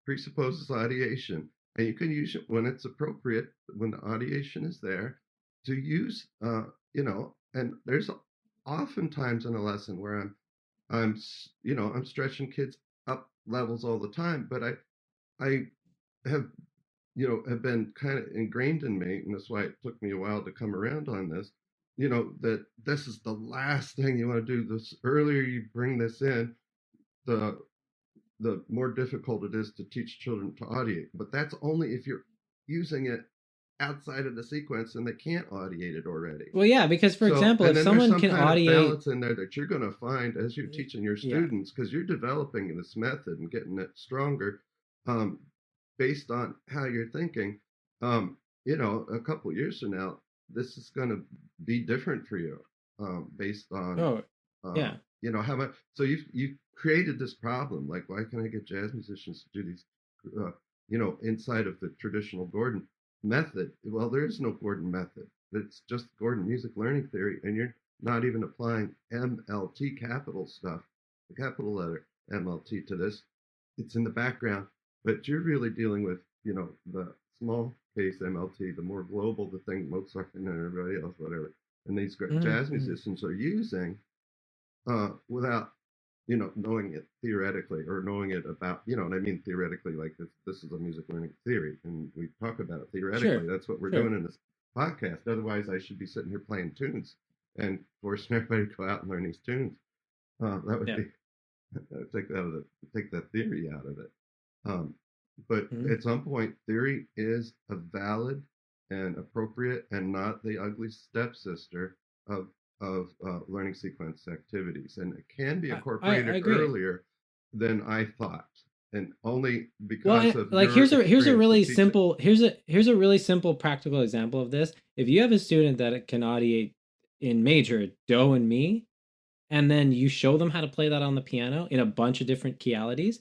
presupposes ideation, and you can use it when it's appropriate, when the ideation is there, to use. And there's oftentimes in a lesson where I'm stretching kids up levels all the time, but I have have been kind of ingrained in me, and that's why it took me a while to come around on this. That this is the last thing you want to do. This earlier you bring this in, the more difficult it is to teach children to audiate. But that's only if you're using it outside of the sequence and they can't audiate it already. Well, yeah, because for So, example, and if then there's someone some can kind of audiate, balance in there that you're going to find as you're teaching your yeah, students, because you're developing this method and getting it stronger um, based on how you're thinking. A couple of years from now, this is going to be different for you based on oh, yeah, how much. So you created this problem. Like, why can I get jazz musicians to do these, inside of the traditional Gordon method? Well, there is no Gordon method. It's just Gordon music learning theory, and you're not even applying MLT capital stuff, the capital letter MLT to this. It's in the background, but you're really dealing with, the small case MLT, the more global the thing Mozart and everybody else, whatever. And these jazz musicians are using without knowing it theoretically or knowing it about, what I mean theoretically, like this is a music learning theory, and we talk about it theoretically. sure, That's what we're sure, doing in this podcast. Otherwise, I should be sitting here playing tunes and forcing everybody to go out and learn these tunes. That would yeah, be take that theory out of it. But mhm. at some point, theory is a valid and appropriate and not the ugly stepsister of learning sequence activities, and it can be I incorporated agree. earlier than I thought, and only Well, because of like your here's a experience of really teaching. simple here's a really simple practical example of this. If you have a student that can audiate in major do and mi, and then you show them how to play that on the piano in a bunch of different keyalities,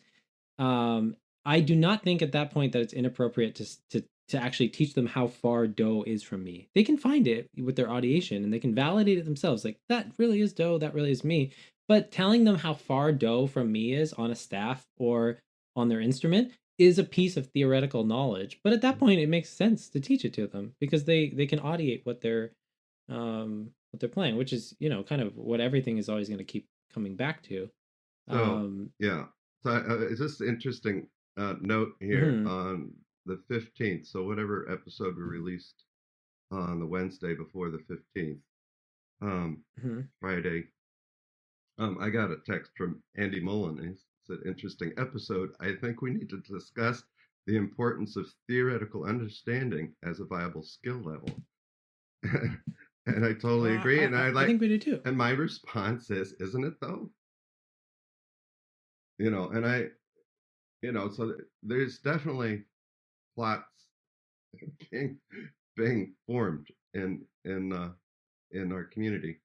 um, I do not think at that point that it's inappropriate to actually teach them how far do is from mi. They can find it with their audiation and they can validate it themselves. Like that really is do, that really is mi. But telling them how far do from mi is on a staff or on their instrument is a piece of theoretical knowledge. But at that point, it makes sense to teach it to them because they can audiate what they're playing, which is kind of what everything is always going to keep coming back to. So Um, yeah, so it's just interesting note here mhm, on the 15th. So whatever episode we released on the Wednesday before the 15th, um, mhm. Friday, I got a text from Andy Mullen. He said, "Interesting episode. I think we need to discuss the importance of theoretical understanding as a viable skill level." And I totally Well, agree. And I think we do too. and my response is, "Isn't it though?" and so there's definitely plots being being formed in our community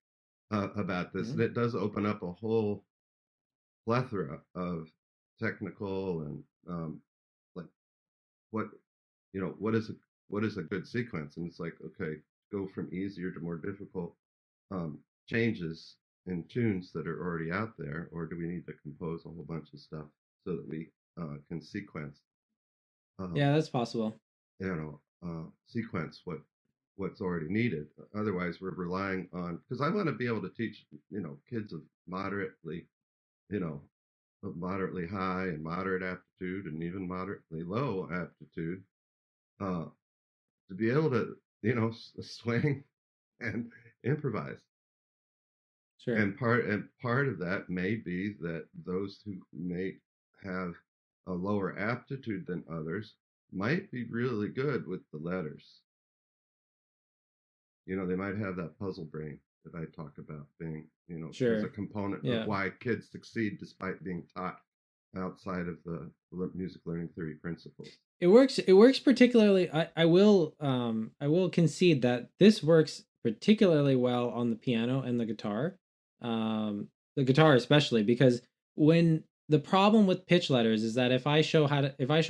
about this, and Mhm. it does open up a whole plethora of technical and like what what is a good sequence, and it's like, okay, go from easier to more difficult changes in tunes that are already out there, or do we need to compose a whole bunch of stuff so that we can um, Yeah, that's possible. sequence what's already needed. Otherwise, we're relying on, because I want to be able to teach kids of you know moderately high and moderate aptitude and even moderately low aptitude, uh, to be able to swing and improvise. Sure. And part of that may be that those who may have a lower aptitude than others might be really good with the letters. They might have that puzzle brain that I talk about being, as a Sure. component of Yeah. why kids succeed despite being taught outside of the music learning theory principles. It works particularly. I will concede that this works particularly well on the piano and the guitar. The guitar especially, because when the problem with pitch letters is that if I show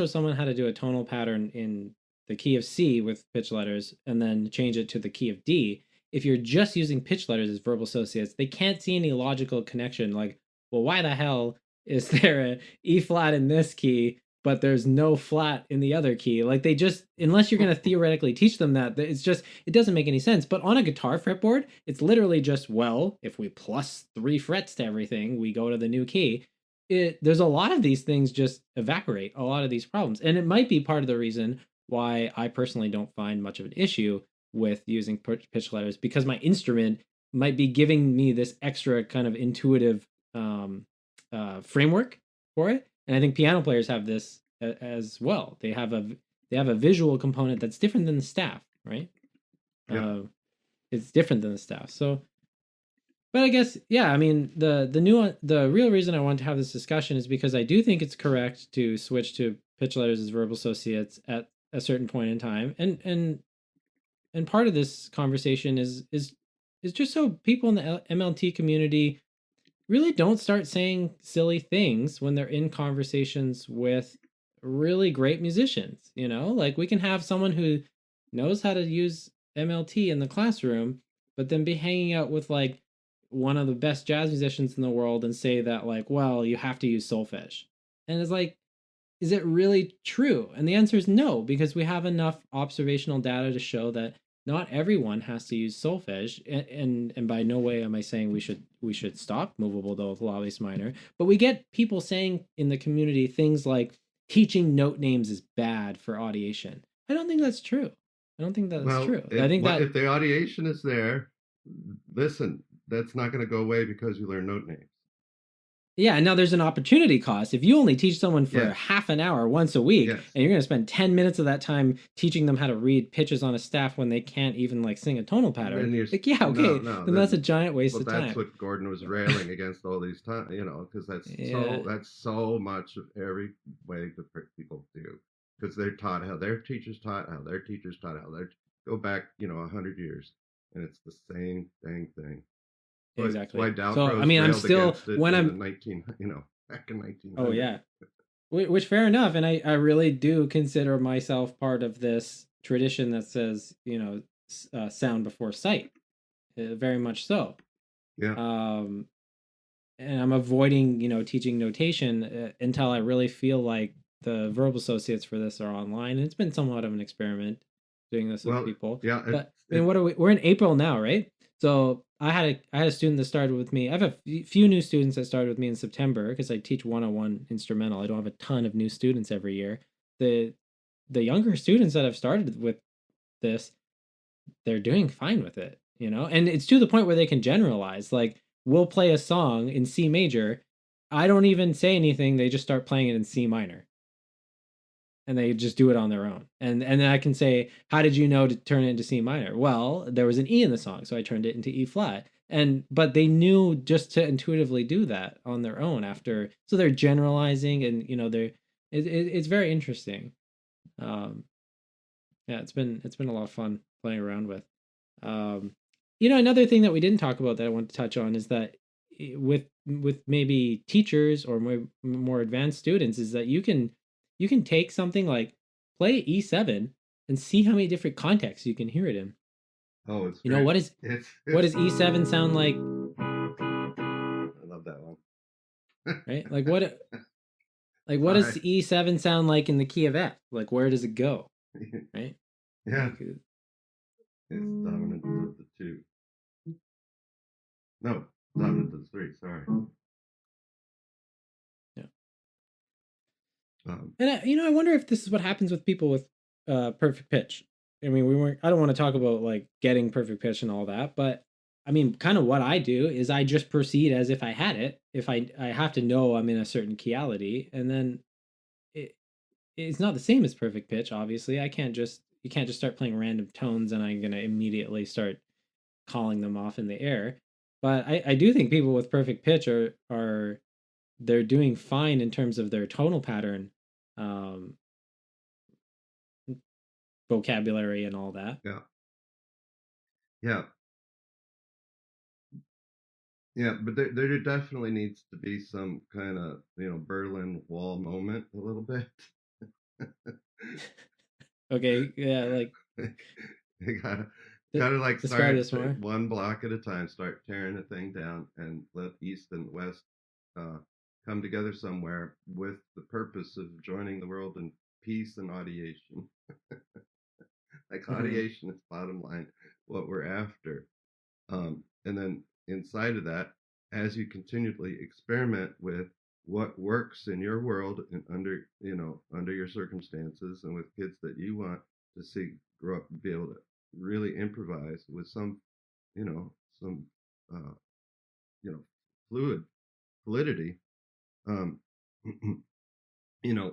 someone how to do a tonal pattern in the key of C with pitch letters and then change it to the key of D, if you're just using pitch letters as verbal associates, they can't see any logical connection. Like, well, why the hell is there a E flat in this key but there's no flat in the other key? Like, they just, unless you're going to theoretically teach them that, it doesn't make any sense. But on a guitar fretboard, it's literally just, well, if we plus 3 frets to everything, we go to the new key. There's a lot of these things just evaporate, a lot of these problems. And it might be part of the reason why I personally don't find much of an issue with using pitch letters, because my instrument might be giving me this extra kind of intuitive framework for it. And I think piano players have this as well. They have a visual component that's different than the staff, right? Yeah. Uh, it's different than the staff. So, but I guess, yeah. I mean, the real reason I want to have this discussion is because I do think it's correct to switch to pitch letters as verbal associates at a certain point in time, and part of this conversation is just so people in the MLT community really don't start saying silly things when they're in conversations with really great musicians. Like, we can have someone who knows how to use MLT in the classroom, but then be hanging out with like one of the best jazz musicians in the world and say that, like, well, you have to use solfege. And it's like, is it really true? And the answer is no, because we have enough observational data to show that not everyone has to use solfege. And by no way am I saying we should stop movable though with labius minor, but we get people saying in the community things like teaching note names is bad for audiation. I don't think that's true. I don't think that's Well, true. I if think that, if the audiation is there, listen, that's not going to go away because you learn note names. yeah, and now there's an opportunity cost. If you only teach someone for Yes. half an hour once a week, Yes. and you're going to spend 10 minutes of that time teaching them how to read pitches on a staff when they can't even like sing a tonal pattern, Then you're like, yeah, no, okay, no. then that's a Then giant waste well, of that's time. what Gordon was railing against all these times, because Yeah, that's so much of every way the people do, because they're taught how their teachers taught, how their teachers taught, how their go back 100 years, and it's the same dang thing. It's why exactly. So, I Dalcroze mean, I'm railed still, against it when in the I'm, 19, back in oh, 1900. yeah, which fair enough. And I really do consider myself part of this tradition that says, sound before sight, very much so. Yeah. Um, and I'm avoiding, teaching notation until I really feel like the verbal associates for this are online. And it's been somewhat of an experiment doing this with Well, people. yeah. But I mean, what are we? We're in April now, right? So I had a student that started with me. I have a few new students that started with me in September because I teach 101 instrumental. I don't have a ton of new students every year. The the younger students that have started with this, they're doing fine with it, and it's to the point where they can generalize. Like, we'll play a song in C major. I don't even say anything. They just start playing it in C minor. and they just do it on their own. And then I can say, how did you know to turn it into C minor? Well, there was an E in the song, so I turned it into E flat. And but they knew just to intuitively do that on their own after. So they're generalizing, and it's very interesting. Um, yeah, it's been a lot of fun playing around with. Um, another thing that we didn't talk about that I want to touch on is that with maybe teachers or more advanced students is that you can take something like play E7 and see how many different contexts you can hear it in. Oh, it's You know, great. what is what It's does E7 sound like, I love that one. right? Like what Hi. does E7 sound like in the key of F? Like where does it go, right? Yeah, Like it's dominant of the two. No, dominant of the three. Sorry. yeah. Um, And I wonder if this is what happens with people with perfect pitch. I mean, we weren't. I don't want to talk about like getting perfect pitch and all that, but I mean, kind of what I do is I just proceed as if I had it. If I have to know I'm in a certain keyality, and then it it's not the same as perfect pitch. Obviously, I can't just you can't just start playing random tones and I'm gonna immediately start calling them off in the air. But I do think people with perfect pitch are they're doing fine in terms of their tonal pattern. Um, vocabulary and all that. yeah, yeah, yeah. But there definitely needs to be some kind of Berlin Wall moment a little bit. Okay, yeah, like You gotta like describe start this more. one block at a time, start tearing the thing down, and let East and West uh, come together somewhere with the purpose of joining the world in peace and audiation. Like Hmm. audiation is bottom line what we're after. And then inside of that, as you continually experiment with what works in your world and under your circumstances and with kids that you want to see grow up and be able to really improvise with some uh, you know fluid fluidity. um,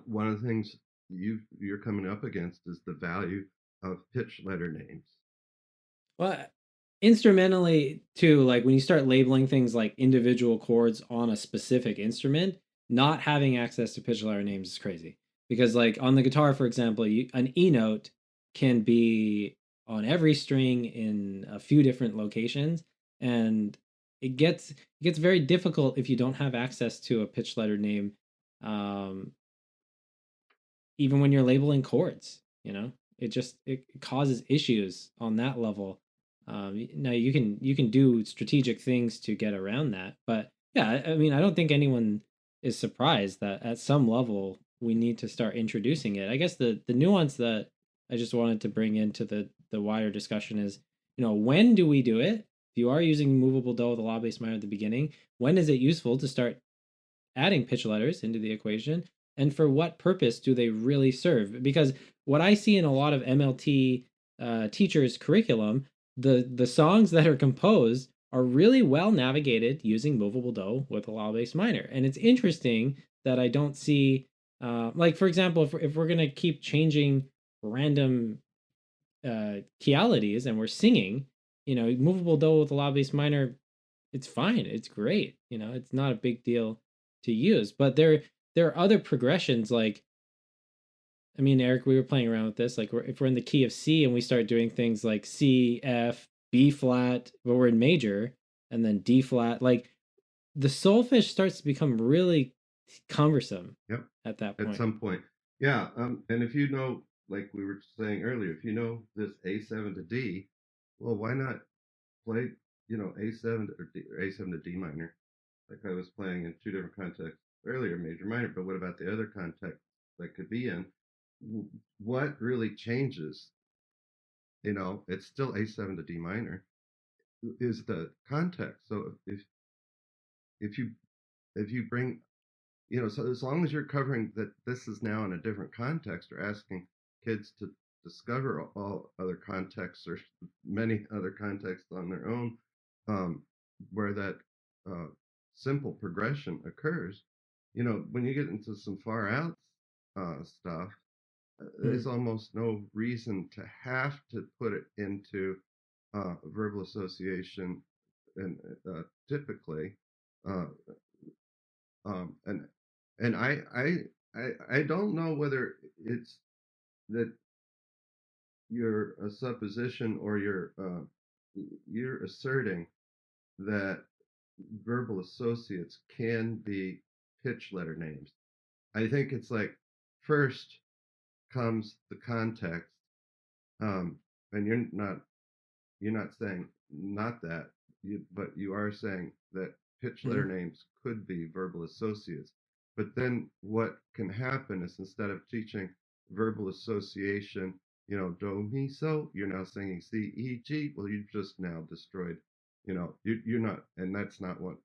one of the things you're coming up against is the value of pitch letter names. Well, instrumentally too, like when you start labeling things like individual chords on a specific instrument, not having access to pitch letter names is crazy. Because like on the guitar, for example, an E note can be on every string in a few different locations, and it gets very difficult if you don't have access to a pitch letter name. Um, even when you're labeling chords, it causes issues on that level. Now you can do strategic things to get around that, but yeah, I mean, I don't think anyone is surprised that at some level we need to start introducing it. I guess the nuance that I just wanted to bring into the wider discussion is, when do we do it? If you are using movable do with a law bass minor at the beginning, when is it useful to start adding pitch letters into the equation, and for what purpose do they really serve? Because what I see in a lot of MLT teachers curriculum, the songs that are composed are really well navigated using movable do with a law bass minor, and it's interesting that I don't see like, for example, if we're gonna keep changing random keyalities and we're singing, movable do with a law bass minor, it's fine. It's great. It's not a big deal to use. But there are other progressions. Like, I mean, Eric, we were playing around with this. Like, if we're in the key of C and we start doing things like C, F, B flat, but we're in major, and then D flat, like the solfege starts to become really cumbersome Yep. at that At point. some point. Yeah. And if like we were saying earlier, if you know this A7 to D, well, why not play, A7 or A7 to D minor, like I was playing in two different contexts earlier, major minor, but what about the other context that could be in? What really changes? It's still A7 to D minor is the context. So if you if you bring so as long as you're covering that this is now in a different context, or asking kids to discover all other contexts or many other contexts on their own, um, where that uh, simple progression occurs. When you get into some far out stuff, there's almost no reason to have to put it into verbal association, and typically, uh, um, and and I don't know whether it's that you're a supposition or you're asserting that verbal associates can be pitch letter names. I think it's like first comes the context, um, and you're not saying not that, but you are saying that pitch letter Mm-hmm. names could be verbal associates. But then what can happen is instead of teaching verbal association, do mi so, you're now singing C E G. Well, you just now destroyed, you're not, and that's not one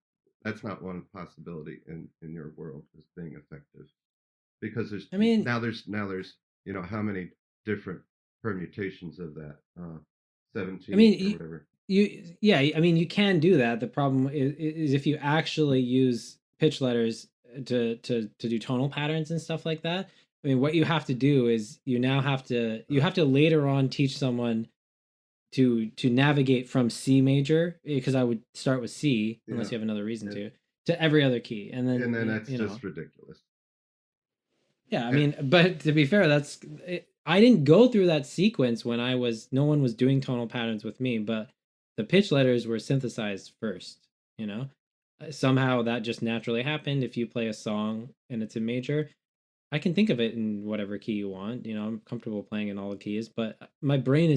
possibility in your world as being effective, because there's I mean, now there's now there's how many different permutations of that, I 17 mean, or whatever. yeah, I mean, you can do that. The problem is if you actually use pitch letters to do tonal patterns and stuff like that. I mean, what you have to do is you uh, have to later on teach someone to navigate from C major, because I would start with C yeah, unless you have another reason and to every other key, and and then then that's you know. just ridiculous. Yeah, I And mean, but to be fair, I didn't go through that sequence when no one was doing tonal patterns with me, but the pitch letters were synthesized first, you know? Somehow that just naturally happened. If you play a song and it's in major, I can think of it in whatever key you want. I'm comfortable playing in all the keys, but my brain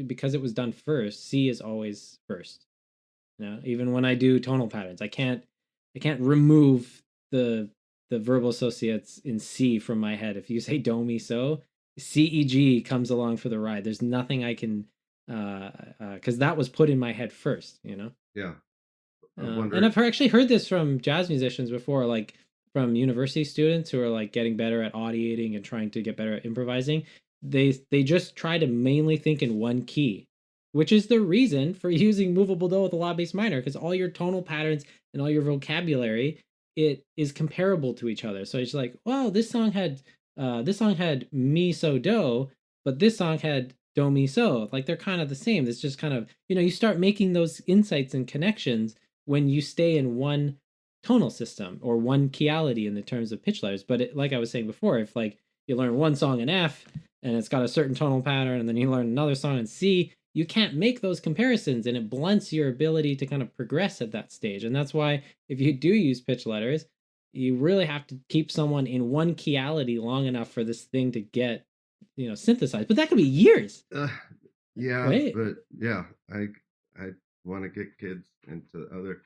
because it was done first, C is always first. Even when I do tonal patterns, I can't remove the the verbal associates in C from my head. If you say do mi so, C E G comes along for the ride. There's nothing I can because that was put in my head first. yeah, I And wonder. I've actually heard this from jazz musicians before, like from university students who are like getting better at audiating and trying to get better at improvising. They just try to mainly think in one key, which is the reason for using movable do with a la bass minor, because all your tonal patterns and all your vocabulary, it is comparable to each other. So it's like, well, this song had mi so do, but this song had do mi so. Like they're kind of the same. It's just kind of, you start making those insights and connections when you stay in one tonal system or one keyality in the terms of pitch letters. But like I was saying before, if like you learn one song in F and it's got a certain tonal pattern, and then you learn another song in C, you can't make those comparisons, and it blunts your ability to kind of progress at that stage. And that's why if you do use pitch letters, you really have to keep someone in one keyality long enough for this thing to get synthesized. But that could be years, Uh, yeah, right? but yeah, I want to get kids into other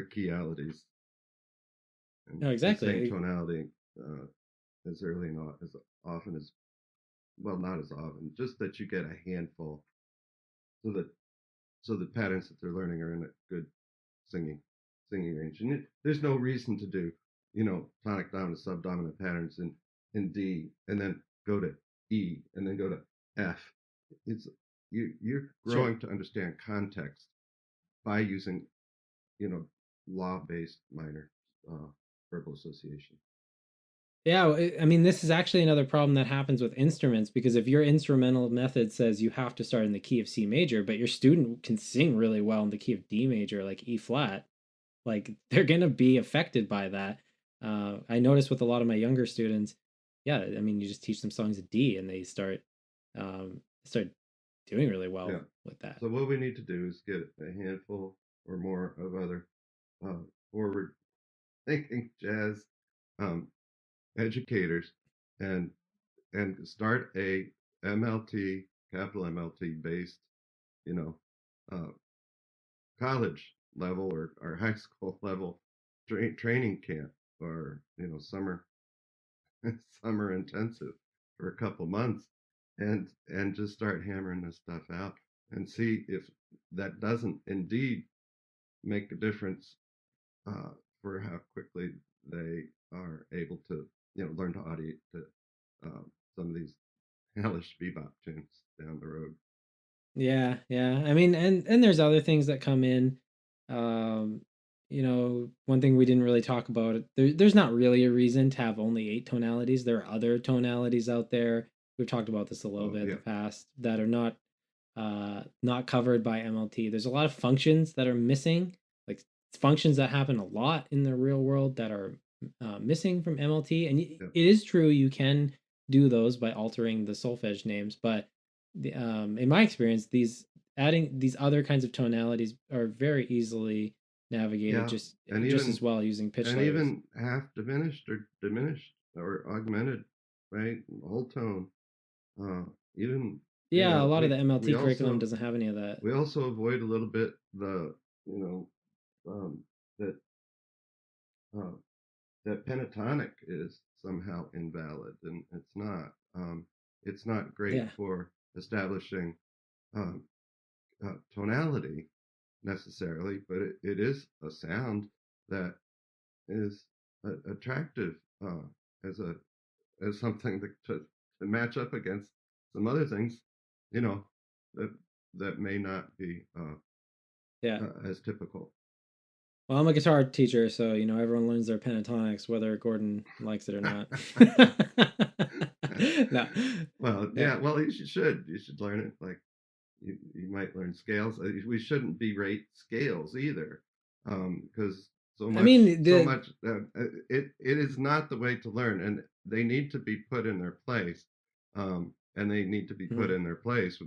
keyalities and No, the same exactly. tonality, uh, as early and as often as, well, not as often, just that you get a handful, so that the patterns that they're learning are in a good singing singing range. And there's no reason to do tonic dominant subdominant patterns in D, and then go to E, and then go to F. It's you're Sure. growing to understand context by using you know law based minor, uh, verbal association. Yeah, I mean, this is actually another problem that happens with instruments, because if your instrumental method says you have to start in the key of C major, but your student can sing really well in the key of D major, like E flat, like they're gonna be affected by that. I notice with a lot of my younger students, yeah, I mean, you just teach them songs in D, and they start doing really Yeah. well with that. So what we need to do is get a handful or more of other, uh, forward thinking jazz, um, educators, and start a MLT, capital MLT based, you know, uh, college level or high school level training camp, or summer summer intensive for a couple months, and just start hammering this stuff out and see if that doesn't indeed make a difference, uh, for how quickly they are able to learn to audiate to, uh, some of these hellish bebop tunes down the road. Yeah, yeah. I mean, and there's other things that come in. Um, one thing we didn't really talk about, there's not really a reason to have only 8 tonalities. There are other tonalities out there. We've talked about this a little Oh, bit in yeah. the past that are not covered by MLT. There's a lot of functions that are missing, like functions that happen a lot in the real world that are missing from MLT. And it Yeah. is true you can do those by altering the solfege names, but in my experience, adding these other kinds of tonalities are very easily navigated Yeah. just as well using pitch And layers. even half diminished or augmented, right? Whole tone. Uh, even, Yeah, a lot of the we MLT curriculum also, doesn't have any of that. avoid a little bit you know, um, that, uh, that pentatonic is somehow invalid, and it's not. It's not great Yeah, for establishing um, tonality necessarily, but it is a sound that is attractive as a as something to match up against some other things, you know, that may not be yeah. as typical. Well, I'm a guitar teacher, so everyone learns their pentatonics, whether Gordon likes it or not. No, Well, yeah. yeah, well, you should learn it. Like you might learn scales. We shouldn't berate scales either, because I mean, so much it is not the way to learn, and they need to be put in their place, and they need to be put mhm, in their place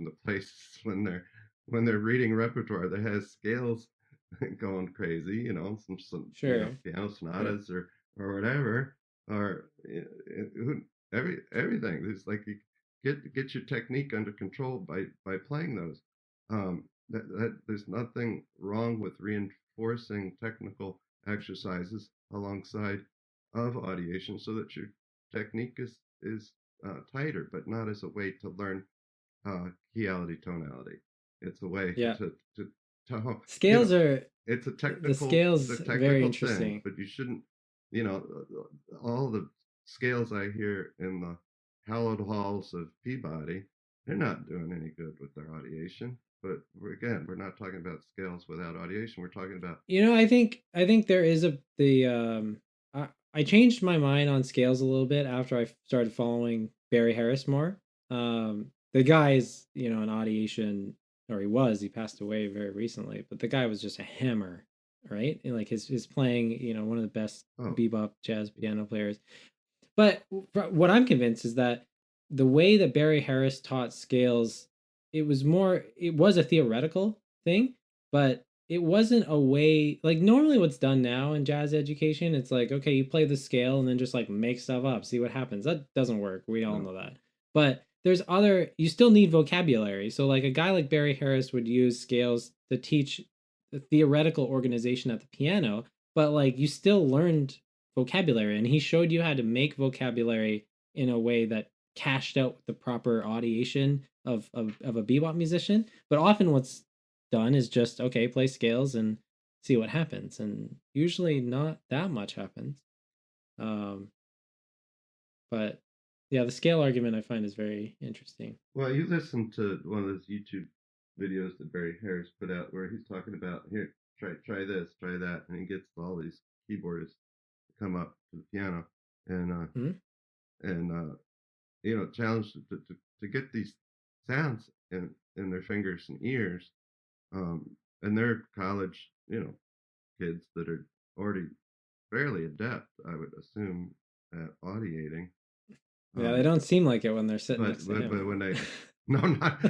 when they're reading repertoire that has scales going crazy, some sure, piano sure. sonatas or whatever, or everything. It's like you get your technique under control by playing those. There's nothing wrong with reinforcing technical exercises alongside of audiation so that your technique is tighter, but not as a way to learn keyality tonality. It's a way Yeah, to you know scales are it's the scales a very technical thing, interesting. but you shouldn't, you know, all the scales I hear in the hallowed halls of Peabody, they're not doing any good with their audiation. But we're not talking about scales without audiation. We're talking about, I think there is I changed my mind on scales a little bit after I started following Barry Harris more. The guy is, an audiation, or he passed away very recently, but the guy was just a hammer, right? And like his playing, one of the best oh, bebop jazz piano players. But what I'm convinced is that the way that Barry Harris taught scales, it was a theoretical thing, but it wasn't a way like normally what's done now in jazz education. It's like, okay, you play the scale and then just like make stuff up, see what happens. That doesn't work. We all no, know that. But you still need vocabulary. So, like a guy like Barry Harris would use scales to teach the theoretical organization at the piano, but like you still learned vocabulary, and he showed you how to make vocabulary in a way that cashed out the proper audiation of a bebop musician. But often what's done is just, okay, play scales and see what happens, and usually not that much happens. um but yeah, the scale argument I find is very interesting. well, you listened to one of those YouTube videos that Barry Harris put out where he's talking about, here, try this, try that, and he gets all these keyboardists to come up to the piano and Hmm? challenge to get these sounds in their fingers and ears, um, and they're college, kids that are already fairly adept, I would assume, at audiating. Yeah, they Um, don't seem like it when they're sitting but next to but him. but when they no,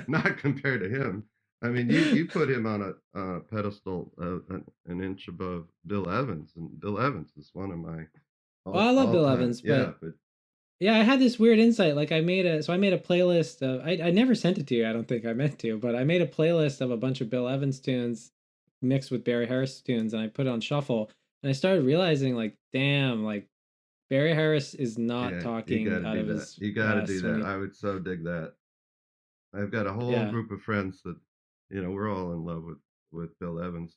not compared to him. I mean, you put him on a pedestal an inch above Bill Evans, and Bill Evans is one of my Well, I love all Bill time. Evans, Yeah, but but yeah, I had this weird insight. Like I made a playlist of I never sent it to you. I don't think I meant to, but I made a playlist of a bunch of Bill Evans tunes mixed with Barry Harris tunes, and I put it on shuffle. And I started realizing, like, damn, like Barry Harris is not yeah, you got talking to out do of that. his You got to do ass when that. he, I would so dig that. I've got a whole yeah. group of friends that, we're all in love with Bill Evans.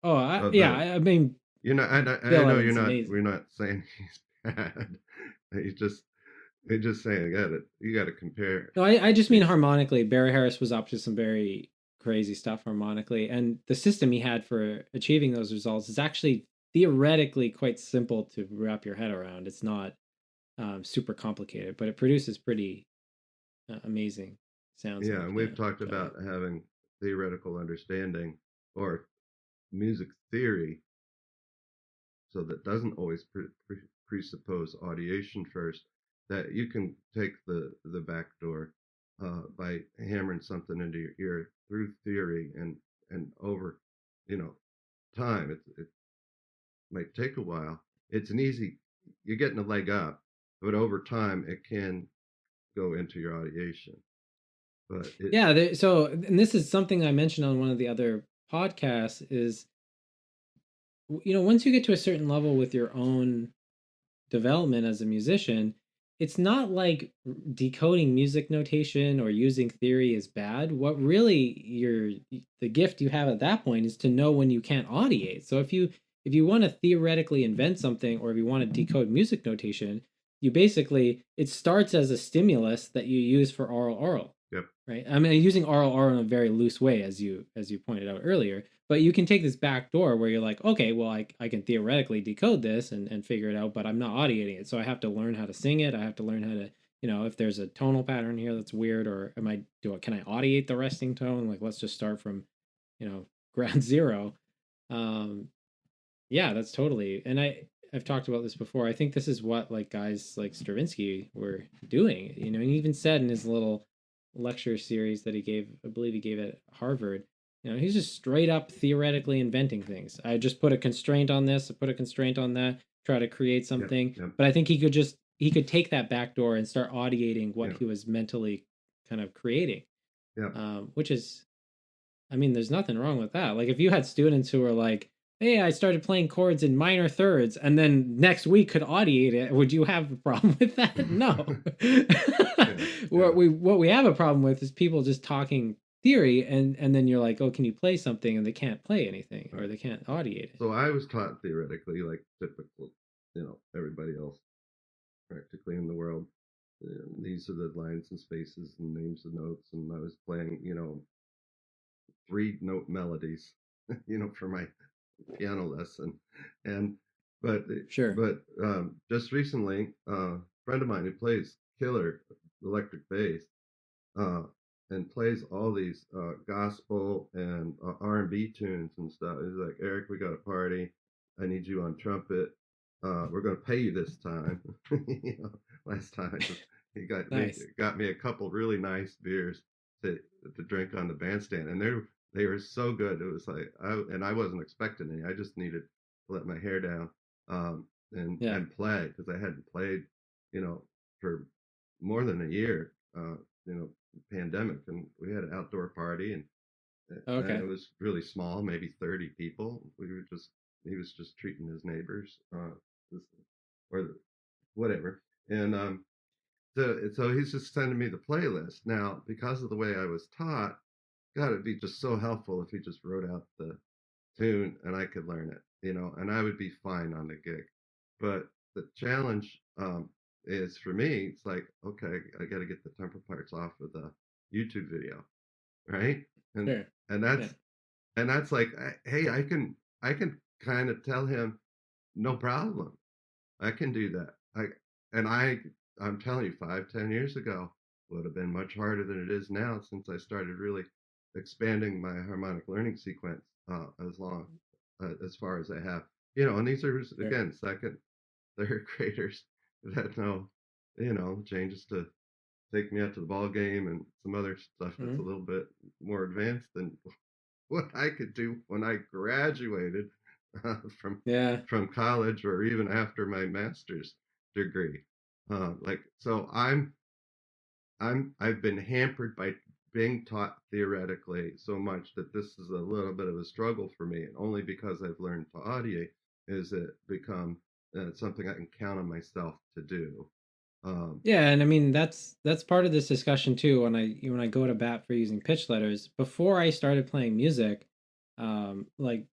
Oh, The I mean, I Bill know Evans is we're amazing. not saying he's bad. He's just They're just saying, you got to compare. No, I just mean It's harmonically. Barry Harris was up to some very crazy stuff harmonically, and the system he had for achieving those results is actually theoretically quite simple to wrap your head around. It's not super complicated, but it produces pretty amazing sounds on Yeah, the and we've piano, talked which I about like. having theoretical understanding or music theory, so that doesn't always presuppose audiation first. That you can take the back door by hammering something into your ear through theory and over, you know, time. It might take a while. It's an easy. You're getting a leg up, but over time it can go into your audiation. But it, Yeah, so and this is something I mentioned on one of the other podcasts is once you get to a certain level with your own development as a musician, it's not like decoding music notation or using theory is bad. What really the gift you have at that point is to know when you can't audiate. So if you want to theoretically invent something or if you want to decode music notation, you basically it starts as a stimulus that you use for oral, yep, right? I mean, using oral in a very loose way, as you pointed out earlier. But you can take this back door where you're like, okay, well, I can theoretically decode this and figure it out, but I'm not audiating it. So I have to learn how to sing it. I have to learn how to, if there's a tonal pattern here that's weird, or can I audiate the resting tone? Like, let's just start from, ground zero. Um, yeah, that's totally. And I've talked about this before. I think this is what like guys like Stravinsky were doing. He even said in his little lecture series that he gave, I believe he gave at Harvard, he's just straight up theoretically inventing things. I just put a constraint on this, I put a constraint on that, try to create yep, something. yep, But I think he could take that back door and start audiating what yep, he was mentally kind of creating. yep. Which is, I mean, there's nothing wrong with that. Like if you had students who were like, "Hey, I started playing chords in minor thirds," and then next week could audiate it, would you have a problem with that? No. Yeah, what yeah, we have a problem with is people just talking theory, and then you're like, "Oh, can you play something?" and they can't play anything or right. they can't audiate it. So I was taught theoretically, like typical, everybody else practically in the world. These are the lines and spaces and names of notes, and I was playing, 3 note melodies, for my piano lesson, and but Sure. just recently, a friend of mine who plays killer electric bass, uh, and plays all these gospel and R&B tunes and stuff. He's like, Eric, we got a party. I need you on trumpet. We're going to pay you this time. Last time he Nice. got me a couple really nice beers to drink on the bandstand, and they were so good. It was like I wasn't expecting any. I just needed to let my hair down Yeah. and play because I hadn't played, for more than a year. Pandemic, and we had an outdoor party, and Okay. it was really small, maybe 30 people. He was just treating his neighbors, or whatever, and so he's just sending me the playlist. Now, because of the way I was taught, God, it'd be just so helpful if he just wrote out the tune and I could learn it, and I would be fine on the gig. But the challenge is for me, it's like, okay, I got to get the tempo parts off of the YouTube video, right? And Sure. and Yeah. that's like, hey, I can kind of tell him, no problem, I can do that. And I'm telling you, 5, 10 years ago would have been much harder than it is now since I started really expanding my harmonic learning sequence as far as I have. And these are Sure. again second, third graders that know, changes to take me out to the ball game and some other stuff that's a Hmm. little bit more advanced than what I could do when I graduated from Yeah. college or even after my master's degree. So I've been hampered by being taught theoretically so much that this is a little bit of a struggle for me, and only because I've learned to audiate is it become something I can count on myself to do. Um, Yeah, and I mean that's part of this discussion too. When I go to bat for using pitch letters, before I started playing music, like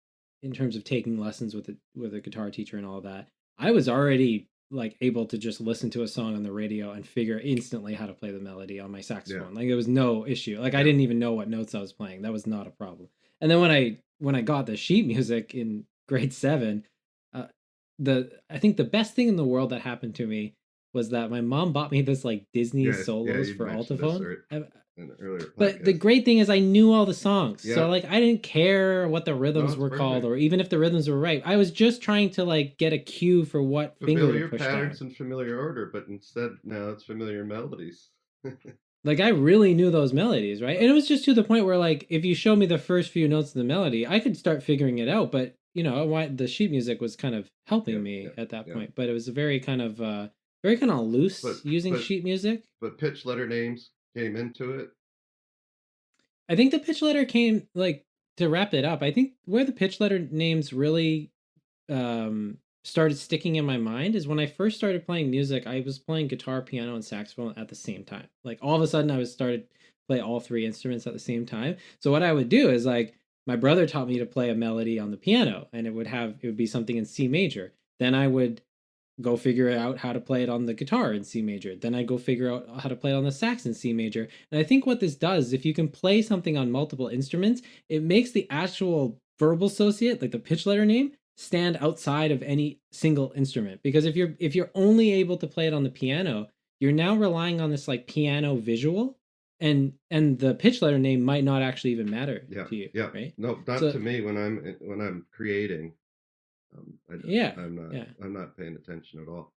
in terms of taking lessons with a guitar teacher and all that, I was already like able to just listen to a song on the radio and figure instantly how to play the melody on my yeah, saxophone. Like it was no issue. Like I yeah, didn't even know what notes I was playing. That was not a problem. And then when I got the sheet music in grade 7, I think the best thing in the world that happened to me was that my mom bought me this like Disney Yeah, yeah, solos you'd for mentioned this altophone. in an earlier But the podcast. great thing is I knew all the songs. So Yeah, like I didn't care what the no, rhythms it's were called perfect. or even if the rhythms were right. I was just trying to like get a cue for what finger to Familiar push down. patterns in familiar order, but instead now it's familiar melodies. Like I really knew those melodies, right? And it was just to the point where like if you show me the first few notes of the melody, I could start figuring it out, but you know, why the sheet music was kind of helping Yeah, yeah, me at that yeah. point, but it was a very kind of loose But using but sheet music. but pitch letter names came into it. I think the pitch letter came like to wrap it up. I think where the pitch letter names really started sticking in my mind is when I first started playing music. I was playing guitar, piano, and saxophone at the same time. Like all of a sudden, I was started play all three instruments at the same time. So what I would do is like my brother taught me to play a melody on the piano, and it would be something in C major. Then I would go figure out how to play it on the guitar in C major. Then I go figure out how to play it on the sax in C major. And I think what this does, if you can play something on multiple instruments, it makes the actual verbal associate, like the pitch letter name, stand outside of any single instrument. Because if you're only able to play it on the piano, you're now relying on this like piano visual, and the pitch letter name might not actually even matter Yeah, to you, yeah. right? No, not So to me when I'm creating. yeah, I'm not yeah, paying attention at all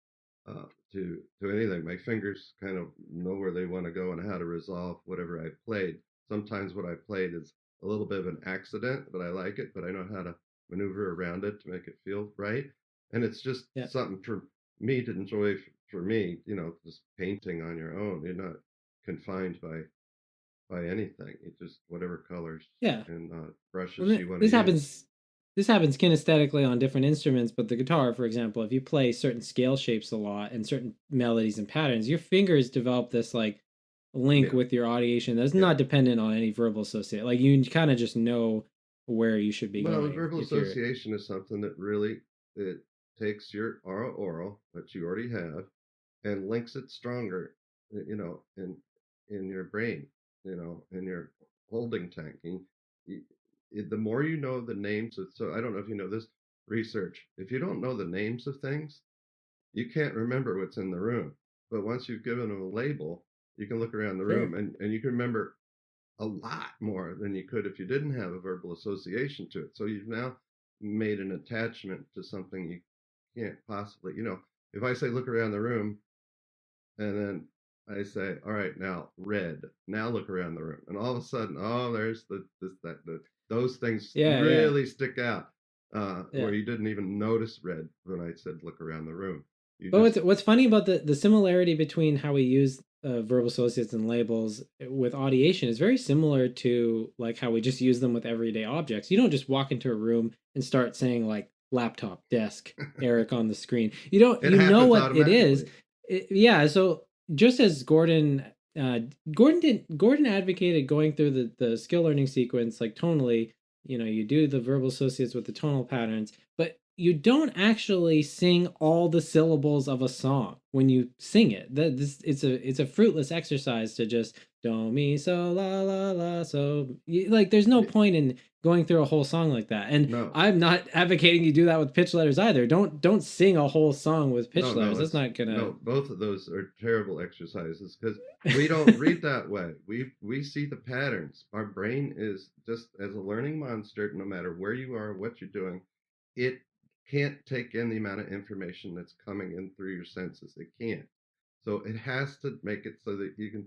to anything. My fingers kind of know where they want to go and how to resolve whatever I played. Sometimes what I played is a little bit of an accident, but I like it. But I know how to maneuver around it to make it feel right. And it's just yeah, something for me to enjoy. For me, just painting on your own. You're not confined by anything. It just whatever colors yeah. and brushes Well, you want to this use. happens. This happens kinesthetically on different instruments, but the guitar, for example, if you play certain scale shapes a lot and certain melodies and patterns, your fingers develop this like link Yeah, with your audiation that's yeah. not dependent on any verbal associate. Like you kind of just know where you should be Well, the going verbal if you're association is something that really it takes your oral that you already have and links it stronger, in your brain, in your holding tank. And the more you know the names of, so I don't know if you know this research. If you don't know the names of things, you can't remember what's in the room. But once you've given them a label, you can look around the sure. room and you can remember a lot more than you could if you didn't have a verbal association to it. So you've now made an attachment to something you can't possibly, if I say look around the room and then I say, all right, now red, now look around the room. And all of a sudden, oh, there's those things Yeah, yeah, really stick out yeah. where you didn't even notice red when I said look around the room. You But just, what's funny about the similarity between how we use verbal associates and labels with audiation is very similar to like how we just use them with everyday objects. You don't just walk into a room and start saying like laptop, desk, Eric on the screen. it You know happens what it is. automatically. Yeah. So just as uh, Gordon advocated going through the skill learning sequence like tonally. You know, you do the verbal associates with the tonal patterns, but you don't actually sing all the syllables of a song when you sing it. It's a fruitless exercise to just do mi so la la la so like there's no point in going through a whole song like that. And No, I'm not advocating you do that with pitch letters either. Don't sing a whole song with pitch no, letters. no, That's it's not gonna no, both of those are terrible exercises because we don't read that way. We see the patterns. Our brain is just as a learning monster, no matter where you are, what you're doing, it can't take in the amount of information that's coming in through your senses. It can't. So it has to make it so that you can,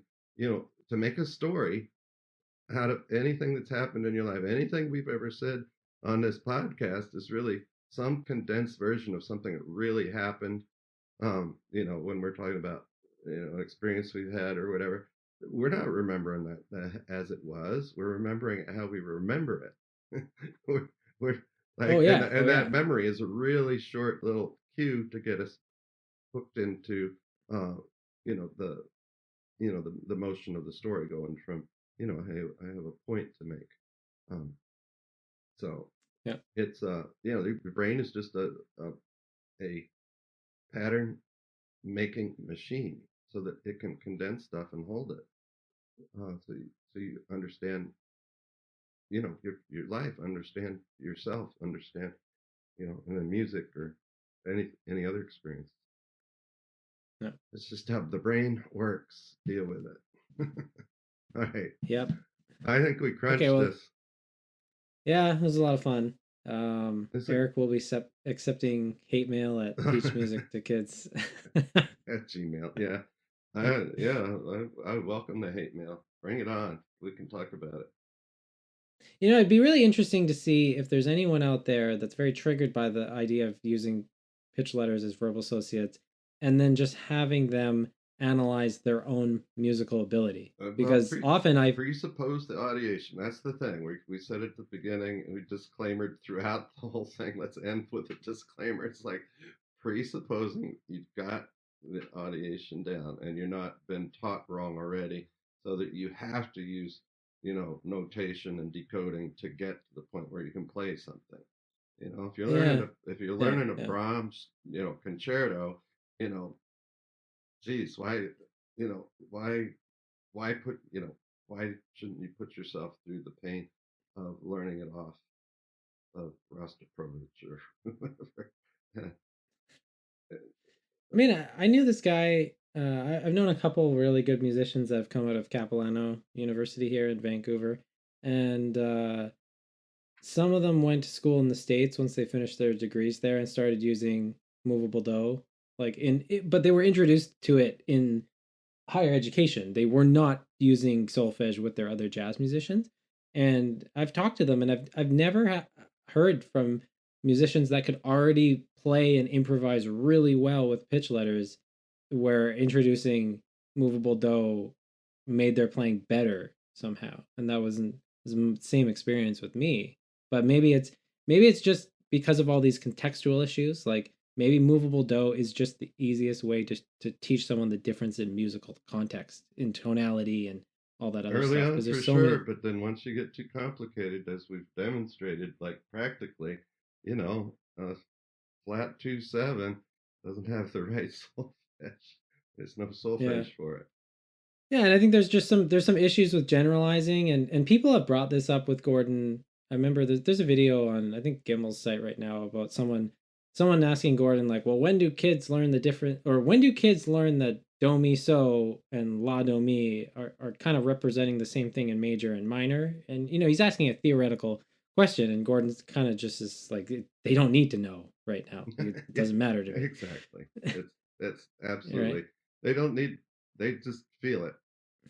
to make a story out of anything that's happened in your life, anything we've ever said on this podcast is really some condensed version of something that really happened when we're talking about an experience we've had or whatever, we're not remembering that as it was. We're remembering how we remember it. we're oh like, and yeah, oh and yeah. that memory is a really short little cue to get us hooked into, uh, the the motion of the story going from, hey, I have a point to make. Um, so Yeah. it's the brain is just a pattern making machine so that it can condense stuff and hold it. So you understand, your life, understand yourself, understand, and then music or any other experience. No. It's just how the brain works. Deal with it. All right. Yep. I think we Okay, crunched well, this. yeah, it was a lot of fun. It's a Eric will be accepting hate mail at Teach Music to Kids. at Gmail. Yeah. I welcome the hate mail. Bring it on. We can talk about it. You know, it'd be really interesting to see if there's anyone out there that's very triggered by the idea of using pitch letters as verb associates and then just having them analyze their own musical ability. Well, Because often I presuppose the audiation. That's the thing. We said at the beginning, we disclaimered throughout the whole thing. Let's end with a disclaimer. It's like presupposing you've got the audiation down and you're not been taught wrong already, so that you have to use, notation and decoding to get to the point where you can play something. If you're learning yeah, if you're yeah, learning a yeah. Brahms, concerto, you know, geez, why, you know, why put, why shouldn't you put yourself through the pain of learning it off of Rostroprovich or whatever? I mean, I knew this guy. I've known a couple really good musicians that have come out of Capilano University here in Vancouver, and some of them went to school in the States once they finished their degrees there and started using movable do, but they were introduced to it in higher education. They were not using solfege with their other jazz musicians. And I've talked to them, and I've never heard from musicians that could already play and improvise really well with pitch letters, where introducing movable do made their playing better somehow. And that wasn't the same experience with me. But maybe it's just because of all these contextual issues. Like maybe movable do is just the easiest way to teach someone the difference in musical context, in tonality, and all that other Early stuff. on Because for there's so sure, many. but then once you get too complicated, as we've demonstrated, like practically, you know, flat 2/7 doesn't have the right solfege. There's no Yeah. solfege for it. Yeah, and I think there's some issues with generalizing, and people have brought this up with Gordon. I remember there's a video on, I think, Gimmel's site right now about someone asking Gordon, like, well, when do kids learn the different, or when do kids learn that do mi so and la do mi are kind of representing the same thing in major and minor? And he's asking a theoretical question, and Gordon's kind of just is like, they don't need to know right now. It Yeah, doesn't matter to me. exactly. It's Right. absolutely. They don't need. They just feel it,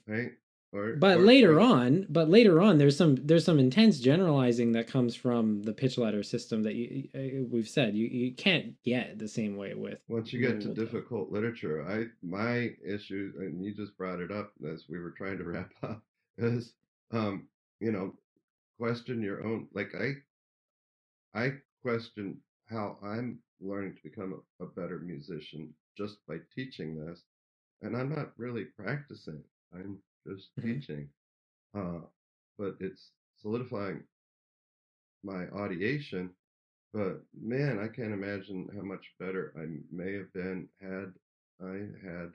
right? Or but or later or on but later on there's some intense generalizing that comes from the pitch ladder system that we've said you can't get the same way with once you get to movable do. difficult literature, my issue, and you just brought it up as we were trying to wrap up, is you know question your own. Like I question how I'm learning to become a better musician just by teaching this, and I'm not really practicing. I'm just Mhm. teaching, uh, but it's solidifying my audiation. But man, I can't imagine how much better I may have been had I had,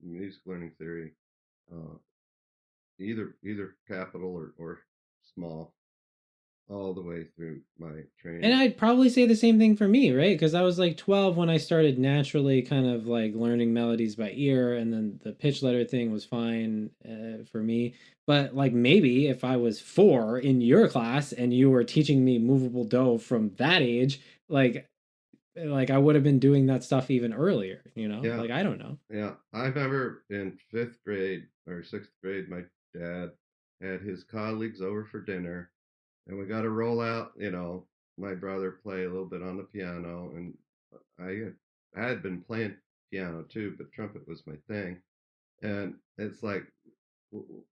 music learning theory, uh, either capital or small, all the way through my And training. I'd probably say the same thing for me, right? Because I was like 12 when I started naturally kind of like learning melodies by ear, and then the pitch letter thing was fine for me. But like maybe if I was 4 in your class and you were teaching me movable do from that age, like I would have been doing that stuff even earlier, Yeah, like I don't know. yeah. I remember in fifth grade or sixth grade, my dad had his colleagues over for dinner, and we got to roll out. My brother play a little bit on the piano, and I had been playing piano too, but trumpet was my thing. And it's like,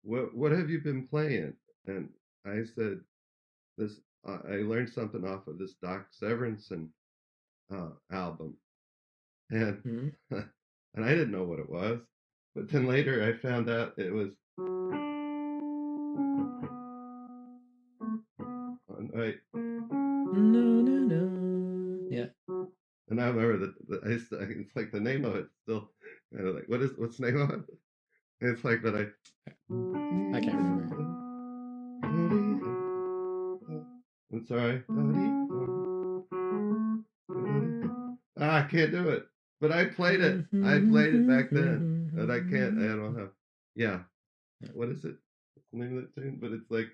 what have you been playing? And I said, this. I learned something off of this Doc Severinsen album, and Mhm. and I didn't know what it was, but then later I found out it was. Right, No, no, no. Yeah. and I remember it's like the name of it still. Like what's the name of it? It's like that I can't remember. I'm sorry. I can't do it. But I played it. I played it back then, and I can't. I don't have. Yeah. What is it? What's the name of that tune? But it's like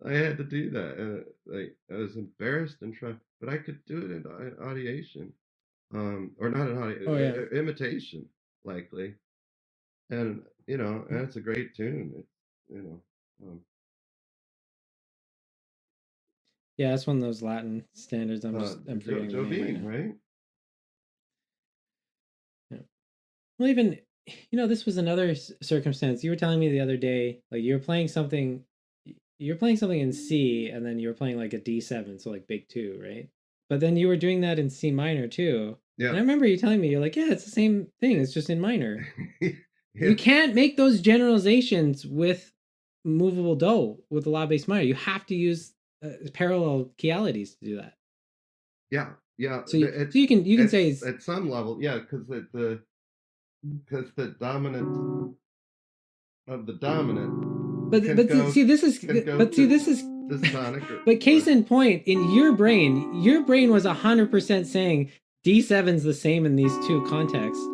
I had to do that, and like I was embarrassed and trying, but I could do it in audiation, or not an Oh yeah. imitation, likely, and and it's a great tune. It's you know, Yeah, that's one of those Latin standards. I'm forgetting the name right Jovine, now. right? Yeah. Well, even this was another circumstance. You were telling me the other day, like you're playing something in C, and then you were playing like a D7, so like big two, right? But then you were doing that in C minor too. And I Yeah, remember you telling me, you're like, yeah, it's the same thing. It's just in minor. yeah, You can't make those generalizations with movable do with the law based minor. You have to use parallel chialities to do that. yeah, yeah. So you can say It's at some level, yeah, because the dominant of the dominant but see this is can go but see to this is dystonic but or case in point, in your brain was 100% saying D7's the same in these two contexts.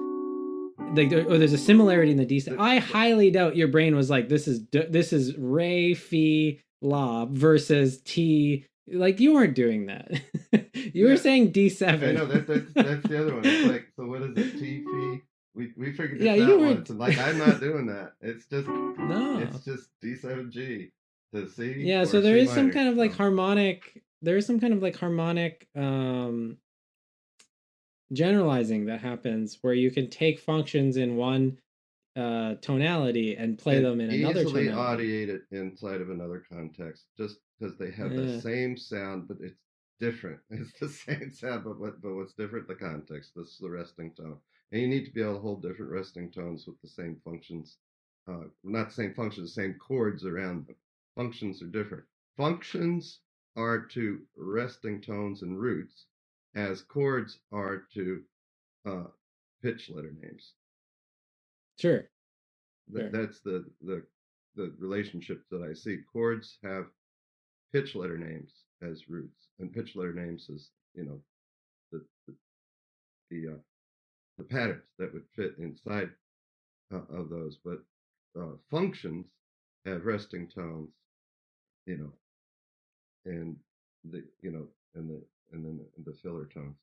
Like or there's a similarity in the D7. I highly doubt your brain was like, this is Re Fi La versus T. Like, you weren't doing that. You were yeah. saying I D7. know that's the other one. It's like, so what is it? T fee. We figured Yeah, this you out once, weren't. and like I'm not doing that. No. it's just D7G to C Yeah, or so there C is some minor. kind of like So harmonic. There is some kind of like harmonic generalizing that happens where you can take functions in one tonality and play and them in another easily tonality. audiate it inside of another context, just because they have the Yeah, same sound, but it's different. It's the same sound, but what's different? The context. This is the resting tone, and you need to be able to hold different resting tones with the same functions. Not the same functions, the same chords around them. Functions are different. Functions are to resting tones and roots, as chords are to uh, pitch letter names. sure, sure. That's the relationships that I see. Chords have pitch letter names as roots, and pitch letter names is the the the, the patterns that would fit inside of those. But functions have resting tones, you know, and the and then the filler tones.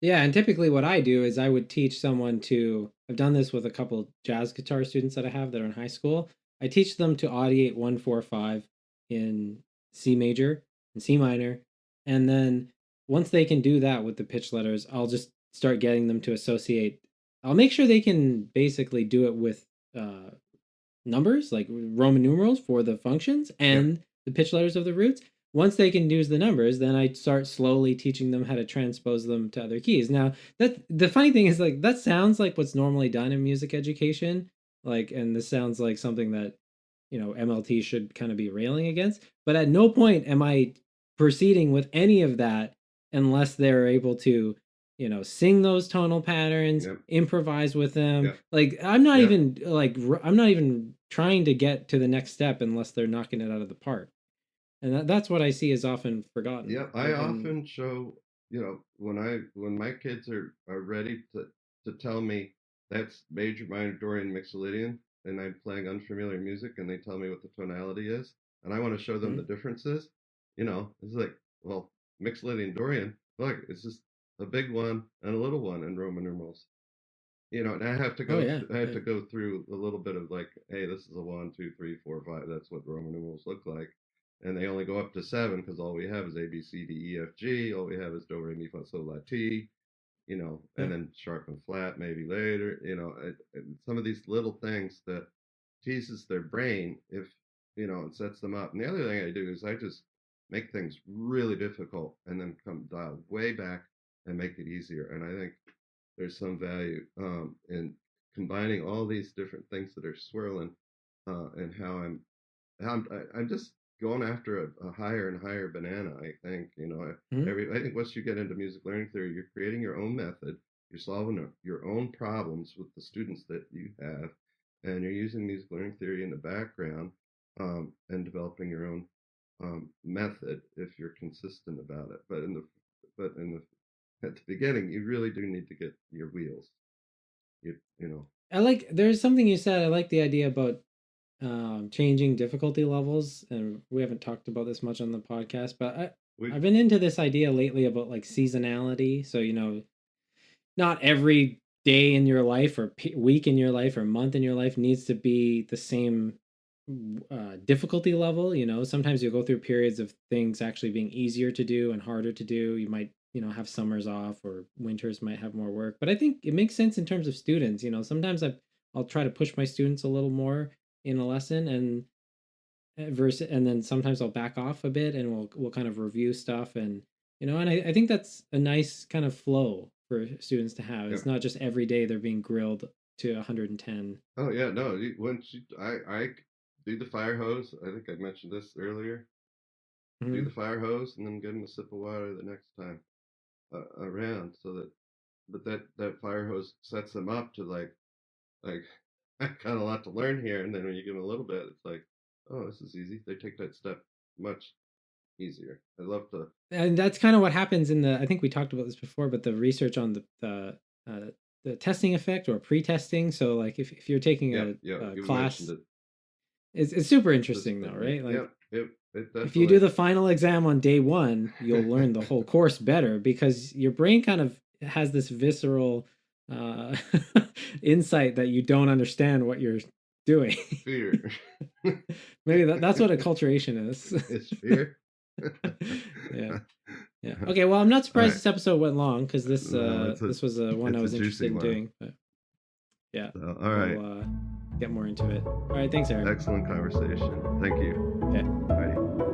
Yeah, and typically what I do is I would teach someone to. I've done this with a couple jazz guitar students that I have that are in high school. I teach them to audiate 1 4 5 in C major and C minor, and then once they can do that with the pitch letters, I'll just start getting them to associate. I'll make sure they can basically do it with uh, numbers, like Roman numerals for the functions Yeah, and the pitch letters of the roots. Once they can use the numbers, then I start slowly teaching them how to transpose them to other keys. Now, that the funny thing is, like, that sounds like what's normally done in music education, like, and this sounds like something that MLT should kind of be railing against. But at no point am I proceeding with any of that unless they're able to sing those tonal patterns, yep, improvise with them. yep, Like, I'm not yep, even like I'm not even trying to get to the next step unless they're knocking it out of the park. And that's what I see is often forgotten. yep. I And often show, when my kids are ready to tell me that's major, minor, Dorian, Mixolydian, and I'm playing unfamiliar music, and they tell me what the tonality is, and I want to show them Mhm. the differences. It's like, well, Mixolydian, Dorian, look, it's just a big one and a little one in Roman numerals. And Oh yeah, I have yeah. to go through a little bit of like, hey, this is a 1, 2, 3, 4, 5. That's what Roman numerals look like, and they only go up to 7 because all we have is A, B, C, D, E, F, G. All we have is do, re, mi, fa, sol, la, ti. Yeah. And then sharp and flat maybe later. And some of these little things that teases their brain if and sets them up. And the other thing I do is I just make things really difficult and then come dial way back and make it easier. And I think there's some value in combining all these different things that are swirling, and I'm just going after a higher and higher banana. I think Mhm. I think once you get into music learning theory, you're creating your own method. You're solving your own problems with the students that you have, and you're using music learning theory in the background, and developing your own method if you're consistent about it. But in the at the beginning, you really do need to get your wheels. You know. There's something you said. I like the idea about changing difficulty levels, and we haven't talked about this much on the podcast, but I've been into this idea lately about like seasonality. So, not every day in your life or week in your life or month in your life needs to be the same difficulty level. Sometimes you'll go through periods of things actually being easier to do and harder to do. You might have summers off, or winters might have more work, but I think it makes sense in terms of students. Sometimes I'll try to push my students a little more in a lesson, and then sometimes I'll back off a bit, and we'll kind of review stuff, and I think that's a nice kind of flow for students to have. It's not just every day they're being grilled to 110. Oh yeah, no. I do the fire hose. I think I mentioned this earlier. Mm-hmm. Do the fire hose and then get them a sip of water the next time around, so that, but that fire hose sets them up to like I got a lot to learn here, and then when you give them a little bit, it's like, oh, this is easy. They take that step much easier. I love to, and that's kind of what happens I think we talked about this before, but the research on the testing effect or pre-testing. So like if you're taking a class, it's super interesting though, right? Like, if you do the final exam on day one, you'll learn the whole course better, because your brain kind of has this visceral insight that you don't understand what you're doing. Fear. Maybe that's what acculturation is. It's fear. Yeah. Okay, well, I'm not surprised this episode went long, because this was one I was interested in doing. But yeah. So, all right. We'll get more into it. All right, thanks, Eric. Excellent conversation. Thank you. Okay. Bye.